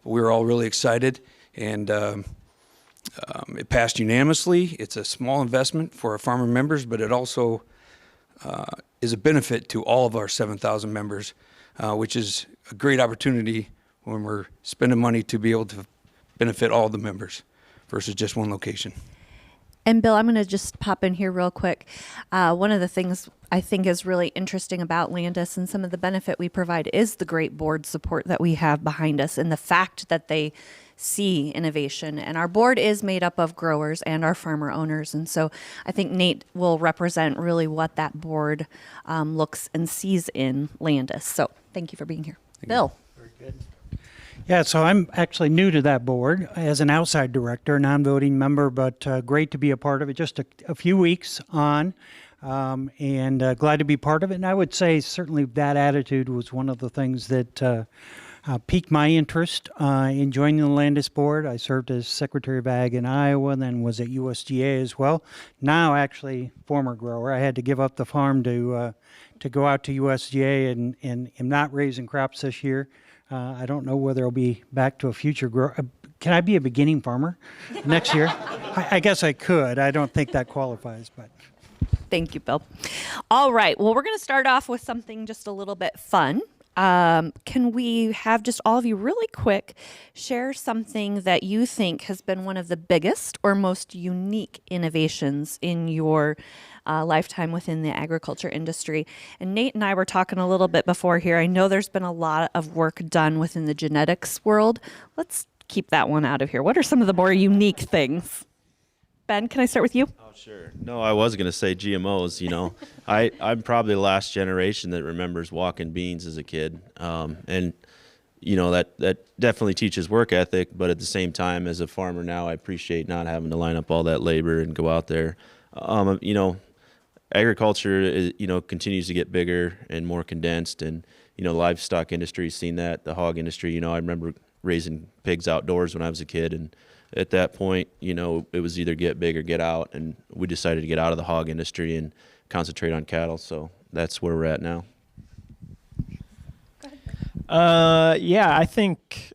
we were all really excited, and it passed unanimously. It's a small investment for our farmer members, but it also is a benefit to all of our 7,000 members, which is a great opportunity when we're spending money to be able to benefit all the members versus just one location. And Bill, I'm going to just pop in here real quick. One of the things I think is really interesting about Landus and some of the benefit we provide is the great board support that we have behind us and the fact that they see innovation. And our board is made up of growers and our farmer owners. And so I think Nate will represent really what that board looks and sees in Landus. So thank you for being here. Bill. Very good. Yeah, so I'm actually new to that board as an outside director, non-voting member, but great to be a part of it. Just a few weeks on, and glad to be part of it. And I would say certainly that attitude was one of the things that piqued my interest in joining the Landus board. I served as Secretary of Ag in Iowa, and then was at USDA as well. Now, actually, former grower. I had to give up the farm to go out to USDA, and am not raising crops this year. I don't know whether I'll be back to a future grower. Can I be a beginning farmer next year? I guess I could. I don't think that qualifies, but. Thank you, Bill. All right. Well, we're going to start off with something just a little bit fun. Can we have just all of you really quick share something that you think has been one of the biggest or most unique innovations in your lifetime within the agriculture industry? And Nate and I were talking a little bit before here. I know there's been a lot of work done within the genetics world. Let's keep that one out of here. What are some of the more unique things? Ben, can I start with you? Oh, sure. No, I was going to say GMOs. You know, I'm probably the last generation that remembers walking beans as a kid. And, you know, that definitely teaches work ethic. But at the same time, as a farmer now, I appreciate not having to line up all that labor and go out there. You know, agriculture is, you know, continues to get bigger and more condensed. And, you know, the livestock industry's seen that. The hog industry, you know, I remember raising pigs outdoors when I was a kid. And at that point, you know, it was either get big or get out, and we decided to get out of the hog industry and concentrate on cattle. So that's where we're at now. Yeah, I think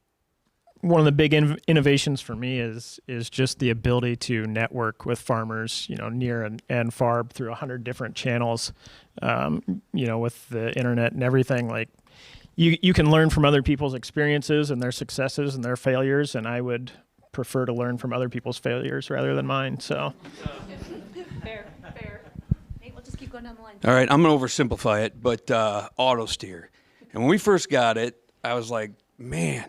one of the big innovations for me is just the ability to network with farmers, you know, near and far through 100 different channels, you know, with the internet and everything. Like, you can learn from other people's experiences and their successes and their failures, and I would prefer to learn from other people's failures rather than mine. So, Fair. Nate, we'll just keep going down the line. All right, I'm going to oversimplify it, but auto steer. And when we first got it, I was like, man,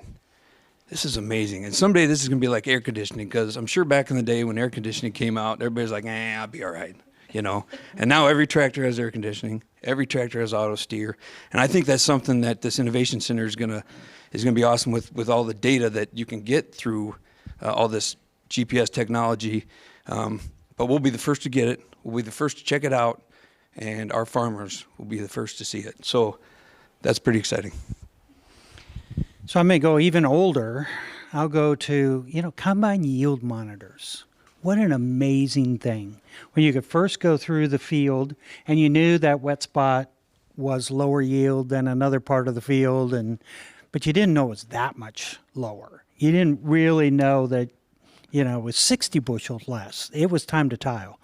this is amazing. And someday this is going to be like air conditioning, because I'm sure back in the day when air conditioning came out, everybody's like, I'll be all right, you know. And now every tractor has air conditioning. Every tractor has auto steer. And I think that's something that this Innovation Center is going to be awesome with all the data that you can get through all this GPS technology. But we'll be the first to get it. We'll be the first to check it out. and our farmers will be the first to see it. So that's pretty exciting. So I may go even older. I'll go to, combine yield monitors. What an amazing thing. When you could first go through the field and you knew that wet spot was lower yield than another part of the field, but you didn't know it was that much lower. You didn't really know that, it was 60 bushels less. It was time to tile,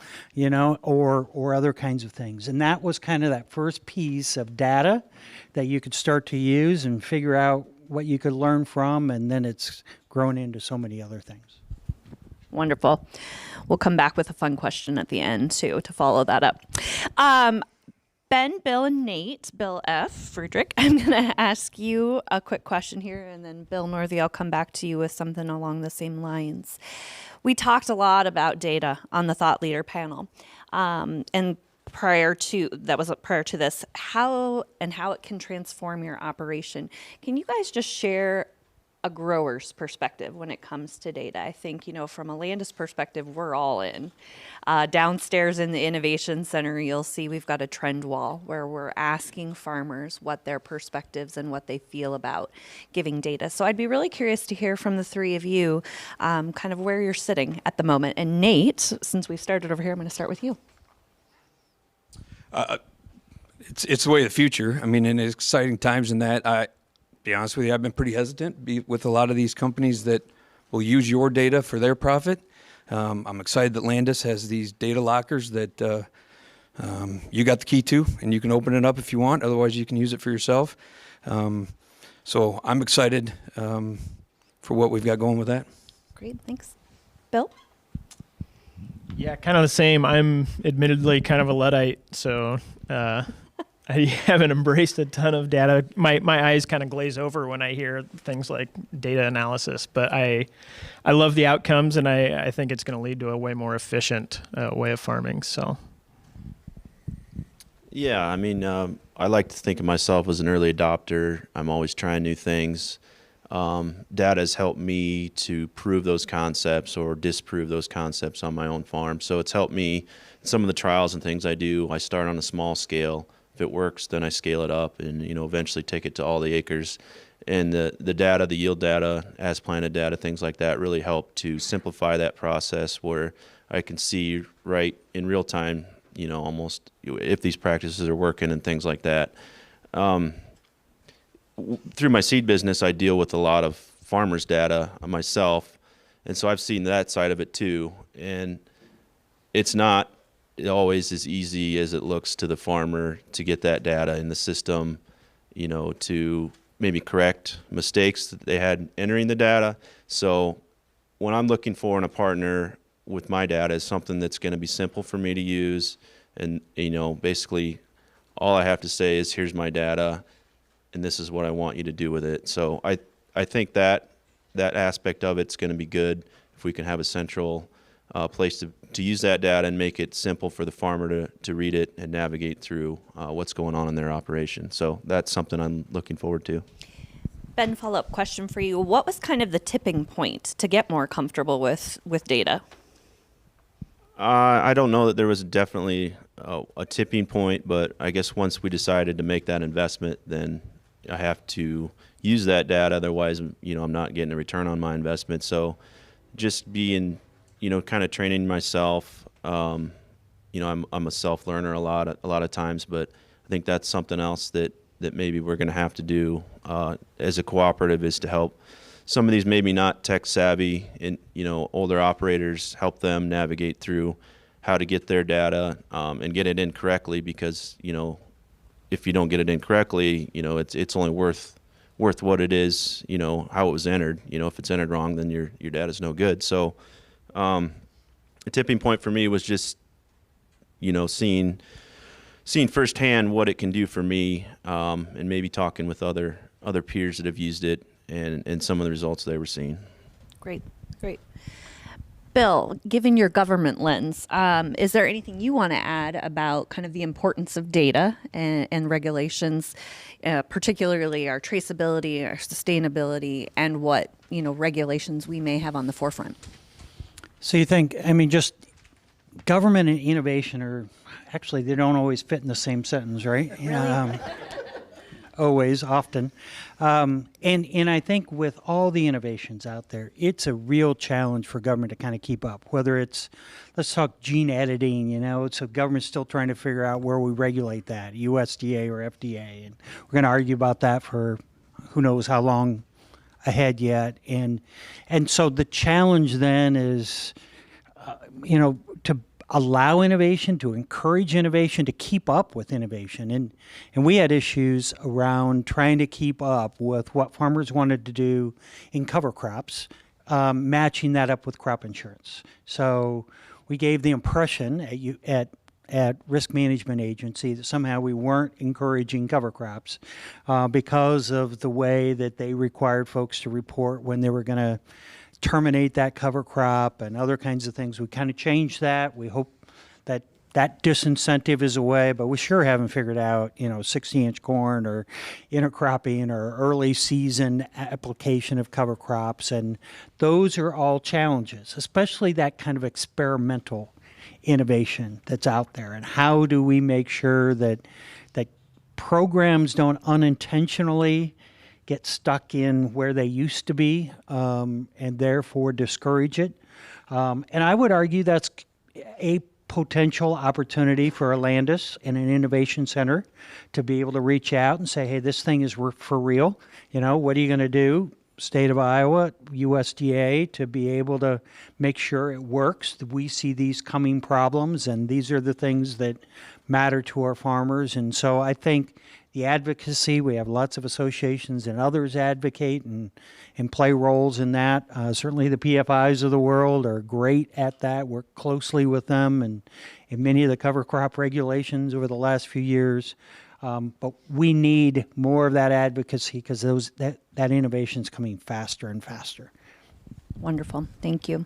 or other kinds of things. And that was kind of that first piece of data that you could start to use and figure out what you could learn from, and then it's grown into so many other things. Wonderful. We'll come back with a fun question at the end, too, to follow that up. Ben, Bill, and Nate, Bill F., Friedrich, I'm going to ask you a quick question here, and then Bill Northey, I'll come back to you with something along the same lines. We talked a lot about data on the Thought Leader panel, and prior to this, how it can transform your operation. Can you guys just share a grower's perspective when it comes to data? I think, from a Landus perspective, we're all in. Downstairs in the Innovation Center, you'll see we've got a trend wall where we're asking farmers what their perspectives and what they feel about giving data. So I'd be really curious to hear from the three of you kind of where you're sitting at the moment. And Nate, since we started over here, I'm going to start with you. It's the way of the future. I mean, in exciting times in that, be honest with you, I've been pretty hesitant with a lot of these companies that will use your data for their profit. I'm excited that Landus has these data lockers that you got the key to, and you can open it up if you want. Otherwise, you can use it for yourself. So I'm excited for what we've got going with that. Great, thanks. Bill? Yeah, kind of the same. I'm admittedly kind of a Luddite, so I haven't embraced a ton of data. My eyes kind of glaze over when I hear things like data analysis, but I love the outcomes, and I think it's going to lead to a way more efficient way of farming. So, yeah, I mean, I like to think of myself as an early adopter. I'm always trying new things. Data has helped me to prove those concepts or disprove those concepts on my own farm. So it's helped me in some of the trials and things I do. I start on a small scale. If it works, then I scale it up and, eventually take it to all the acres. And the data, the yield data, as planted data, things like that really help to simplify that process where I can see right in real time, almost if these practices are working and things like that. Through my seed business, I deal with a lot of farmers' data myself, and so I've seen that side of it too. And it's not always as easy as it looks to the farmer to get that data in the system, to maybe correct mistakes that they had entering the data. So when I'm looking for in a partner with my data is something that's going to be simple for me to use, and basically all I have to say is, here's my data, and this is what I want you to do with it. So I think that aspect of it's going to be good if we can have a central place to use that data and make it simple for the farmer to read it and navigate through what's going on in their operation. So that's something I'm looking forward to. Ben, follow-up question for you. What was kind of the tipping point to get more comfortable with data? I don't know that there was definitely a tipping point, but I guess once we decided to make that investment, then I have to use that data. Otherwise, I'm not getting a return on my investment. So just being, kind of training myself. I'm a self-learner a lot of times, but I think that's something else that maybe we're going to have to do as a cooperative, is to help some of these maybe not tech savvy and older operators, help them navigate through how to get their data and get it in correctly, because if you don't get it in correctly, it's only worth what it is, how it was entered. If it's entered wrong, then your data's no good. So a tipping point for me was just seeing firsthand what it can do for me, and maybe talking with other peers that have used it and some of the results they were seeing. Great. Bill, given your government lens, is there anything you want to add about kind of the importance of data and regulations, particularly our traceability, our sustainability, and what regulations we may have on the forefront? So you think, just government and innovation are actually, they don't always fit in the same sentence, right? Always, often. And I think with all the innovations out there, it's a real challenge for government to kind of keep up. Whether it's, let's talk gene editing, so government's still trying to figure out where we regulate that, USDA or FDA. And we're going to argue about that for who knows how long ahead yet. And so the challenge then is, to allow innovation, to encourage innovation, to keep up with innovation. And we had issues around trying to keep up with what farmers wanted to do in cover crops, matching that up with crop insurance. So we gave the impression at Risk Management Agency that somehow we weren't encouraging cover crops because of the way that they required folks to report when they were going to terminate that cover crop and other kinds of things. We kind of changed that. We hope that that disincentive is away, but we sure haven't figured out, 60-inch corn or intercropping or early season application of cover crops. And those are all challenges, especially that kind of experimental innovation that's out there. And how do we make sure that programs don't unintentionally get stuck in where they used to be, and therefore discourage it. And I would argue that's a potential opportunity for a Landus and an innovation center to be able to reach out and say, hey, this thing is for real. What are you going to do, state of Iowa, USDA, to be able to make sure it works? We see these coming problems, and these are the things that matter to our farmers. And so I think the advocacy, we have lots of associations and others advocate and play roles in that. Certainly the PFIs of the world are great at that, work closely with them and in many of the cover crop regulations over the last few years. But we need more of that advocacy because that innovation is coming faster and faster. Wonderful. Thank you.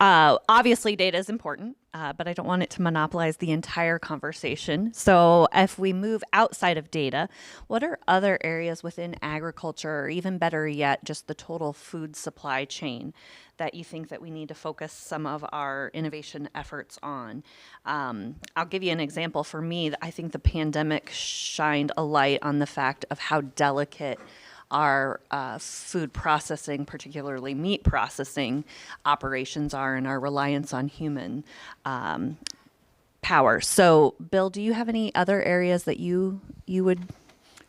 Obviously, data is important, but I don't want it to monopolize the entire conversation. So if we move outside of data, what are other areas within agriculture, or even better yet, just the total food supply chain, that you think that we need to focus some of our innovation efforts on? I'll give you an example. For me, I think the pandemic shined a light on the fact of how delicate our food processing, particularly meat processing operations are, and our reliance on human power. So, Bill, do you have any other areas that you would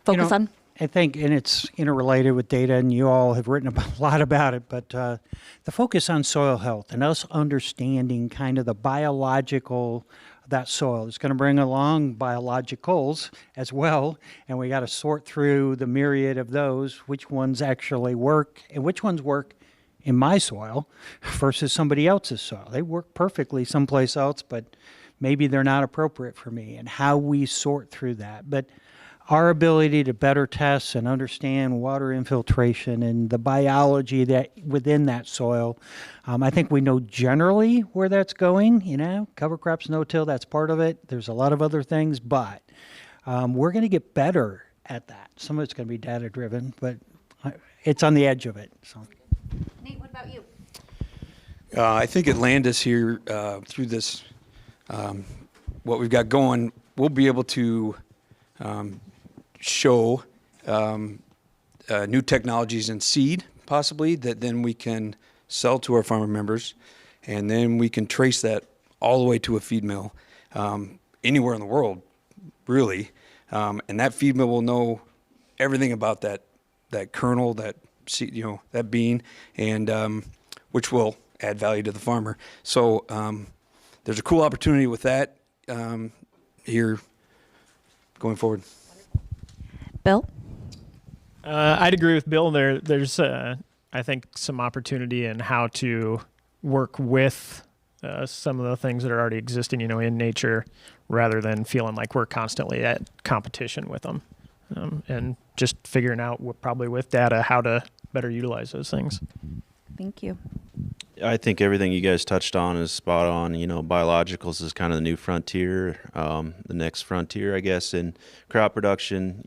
focus on? I think, and it's interrelated with data, and you all have written a lot about it, but the focus on soil health and us understanding kind of the biological that soil. It's going to bring along biologicals as well, and we got to sort through the myriad of those, which ones actually work and which ones work in my soil versus somebody else's soil. They work perfectly someplace else, but maybe they're not appropriate for me, and how we sort through that. But our ability to better test and understand water infiltration and the biology that within that soil, I think we know generally where that's going. Cover crops, no-till, that's part of it. There's a lot of other things, but we're going to get better at that. Some of it's going to be data-driven, but it's on the edge of it. So, Nate, what about you? I think at Landus here, through this, what we've got going, we'll be able to show new technologies in seed, possibly, that then we can sell to our farmer members, and then we can trace that all the way to a feed mill anywhere in the world, really. And that feed mill will know everything about that kernel, that seed, that bean, and which will add value to the farmer. So there's a cool opportunity with that here going forward. Bill? I'd agree with Bill there. There's, I think, some opportunity in how to work with some of the things that are already existing, in nature, rather than feeling like we're constantly at competition with them. And just figuring out, probably with data, how to better utilize those things. Thank you. I think everything you guys touched on is spot on. Biologicals is kind of the new frontier, the next frontier, I guess, in crop production.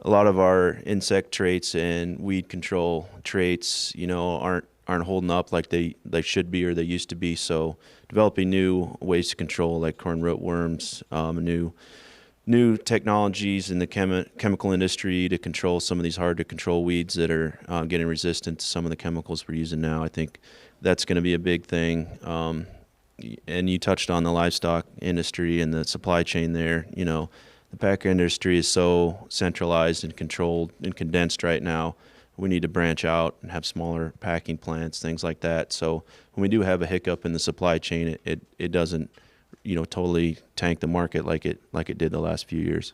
A lot of our insect traits and weed control traits, aren't holding up like they should be or they used to be. So developing new ways to control, like corn rootworms, new technologies in the chemical industry to control some of these hard to control weeds that are getting resistant to some of the chemicals we're using now. I think that's going to be a big thing. And you touched on the livestock industry and the supply chain there. You know, the packer industry is so centralized and controlled and condensed right now. We need to branch out and have smaller packing plants, things like that. So when we do have a hiccup in the supply chain, it doesn't, totally tank the market like it did the last few years.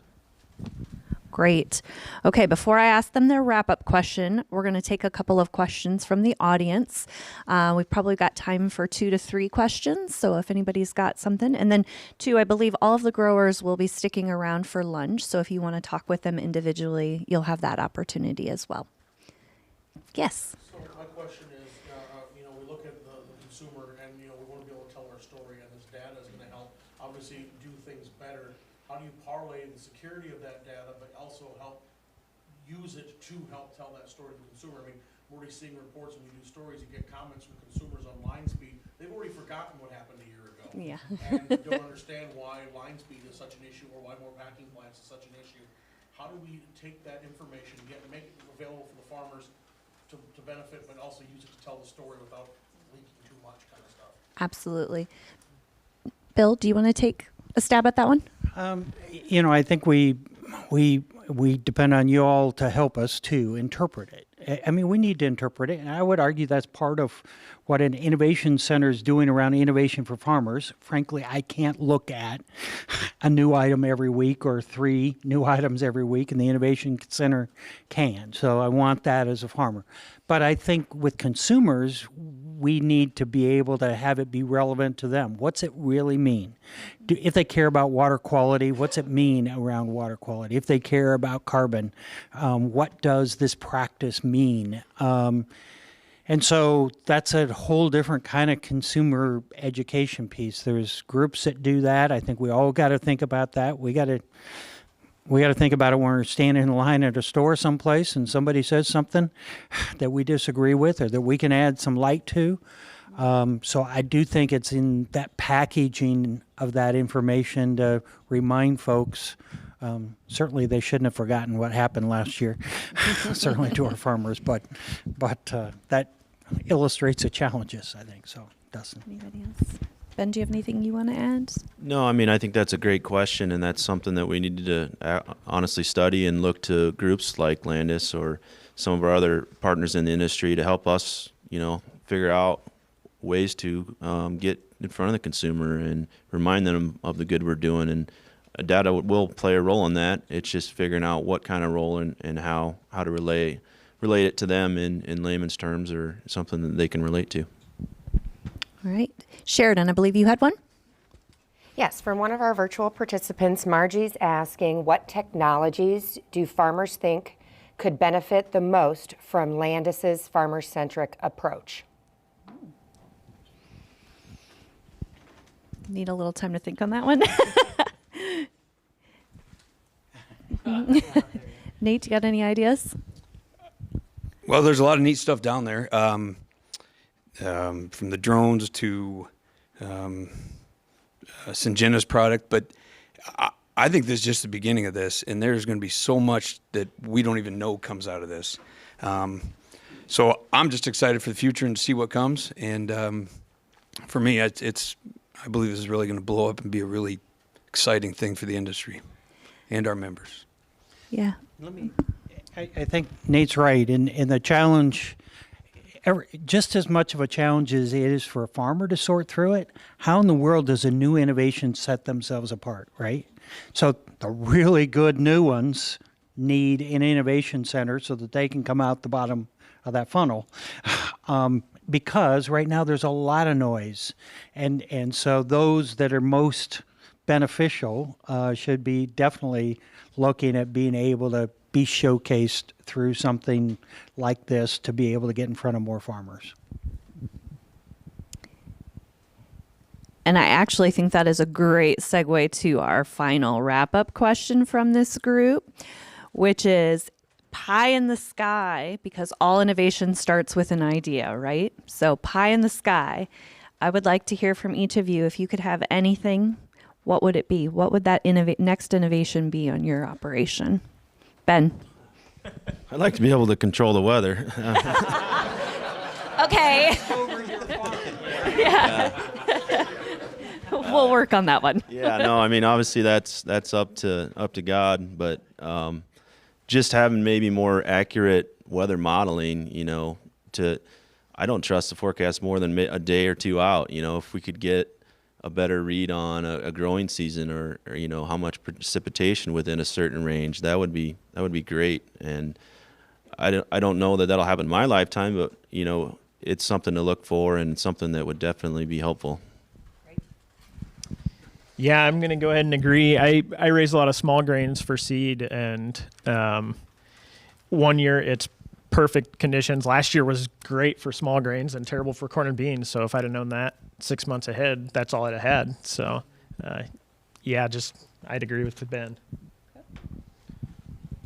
Great. Okay, before I ask them their wrap-up question, we're going to take a couple of questions from the audience. We've probably got time for 2 to 3 questions, so if anybody's got something. And then 2, I believe all of the growers will be sticking around for lunch, so if you want to talk with them individually, you'll have that opportunity as well. Yes? So my question is, we look at the consumer and, we want to be able to tell our story, and this data is going to help, obviously, do things better. How do you parlay the security of that data, but also use it to help tell that story to the consumer? I mean, we're already seeing reports when you do stories, you get comments from consumers on line speed. They've already forgotten what happened a year ago. Yeah. And don't understand why line speed is such an issue or why more packing plants is such an issue. How do we take that information, make it available for the farmers to benefit, but also use it to tell the story without leaking too much kind of stuff? Absolutely. Bill, do you want to take a stab at that one? I think we depend on you all to help us to interpret it. I mean, we need to interpret it, and I would argue that's part of what an innovation center is doing around innovation for farmers. Frankly, I can't look at a new item every week or 3 new items every week, and the innovation center can. So I want that as a farmer. But I think with consumers, we need to be able to have it be relevant to them. What's it really mean? If they care about water quality, what's it mean around water quality? If they care about carbon, what does this practice mean? And so that's a whole different kind of consumer education piece. There's groups that do that. I think we all got to think about that. We got to think about it when we're standing in line at a store someplace and somebody says something that we disagree with or that we can add some light to. So I do think it's in that packaging of that information to remind folks. Certainly they shouldn't have forgotten what happened last year, certainly to our farmers, but that illustrates the challenges, I think, so Dustin. Anybody else? Ben, do you have anything you want to add? No, I mean, I think that's a great question, and that's something that we need to honestly study and look to groups like Landus or some of our other partners in the industry to help us, figure out ways to get in front of the consumer and remind them of the good we're doing. And data will play a role in that. It's just figuring out what kind of role and how to relate it to them in layman's terms or something that they can relate to. All right. Sheridan, I believe you had one? Yes, from one of our virtual participants, Margie's asking, what technologies do farmers think could benefit the most from Landus's farmer-centric approach? Need a little time to think on that one. Nate, you got any ideas? Well, there's a lot of neat stuff down there, from the drones to Syngenta's product. But I think this is just the beginning of this, and there's going to be so much that we don't even know comes out of this. So I'm just excited for the future and to see what comes. And for me, I believe this is really going to blow up and be a really exciting thing for the industry and our members. Yeah. I think Nate's right. And the challenge, just as much of a challenge as it is for a farmer to sort through it, how in the world does a new innovation set themselves apart, right? So the really good new ones need an innovation center so that they can come out the bottom of that funnel. Because right now there's a lot of noise. And so those that are most beneficial should be definitely looking at being able to be showcased through something like this to be able to get in front of more farmers. And I actually think that is a great segue to our final wrap-up question from this group, which is, pie in the sky, because all innovation starts with an idea, right? So pie in the sky. I would like to hear from each of you. If you could have anything, what would it be? What would that next innovation be on your operation? Ben. I'd like to be able to control the weather. Okay. Yeah. We'll work on that one. Yeah, no, I mean, obviously that's up to God, but just having maybe more accurate weather modeling, I don't trust the forecast more than a day or two out. If we could get a better read on a growing season or how much precipitation within a certain range, that would be great. And I don't know that that'll happen in my lifetime, but it's something to look for and something that would definitely be helpful. Yeah, I'm going to go ahead and agree. I raise a lot of small grains for seed, and one year it's perfect conditions. Last year was great for small grains and terrible for corn and beans. So if I'd have known that 6 months ahead, that's all I'd have had. So, I'd agree with Ben.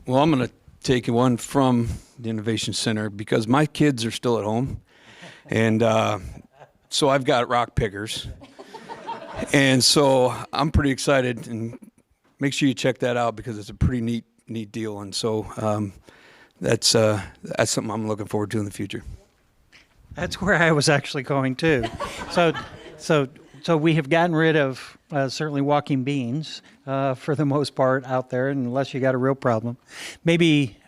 Well, I'm going to take one from the Innovation Center because my kids are still at home. And so I've got rock pickers. And so I'm pretty excited, and make sure you check that out because it's a pretty neat deal. And so that's something I'm looking forward to in the future. That's where I was actually going too. So we have gotten rid of certainly walking beans for the most part out there, unless you got a real problem. Maybe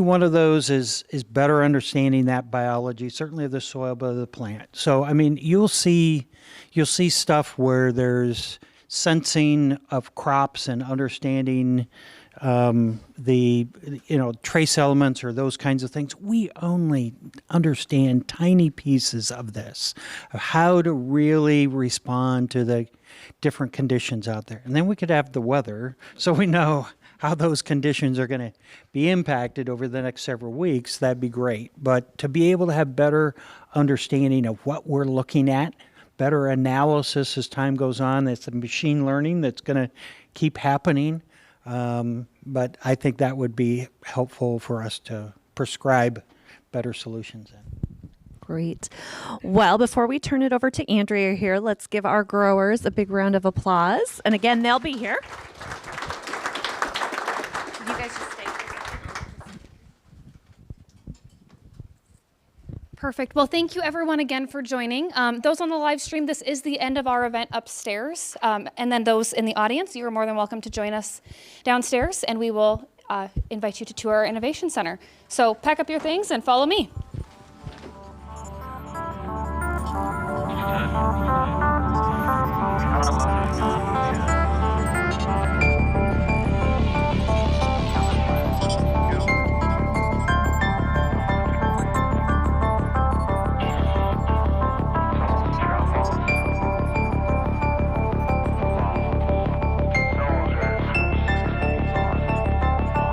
one of those is better understanding that biology, certainly of the soil, but of the plant. So I mean, you'll see stuff where there's sensing of crops and understanding the trace elements or those kinds of things. We only understand tiny pieces of this, of how to really respond to the different conditions out there. And then we could have the weather, so we know how those conditions are going to be impacted over the next several weeks. That'd be great. But to be able to have better understanding of what we're looking at, better analysis as time goes on, that's the machine learning that's going to keep happening. But I think that would be helpful for us to prescribe better solutions. Great. Well, before we turn it over to Andrea here, let's give our growers a big round of applause. And again, they'll be here. You guys just stay. Perfect. Well, thank you everyone again for joining. Those on the live stream, this is the end of our event upstairs. And then those in the audience, you are more than welcome to join us downstairs, and we will invite you to tour our Innovation Center. So pack up your things and follow me.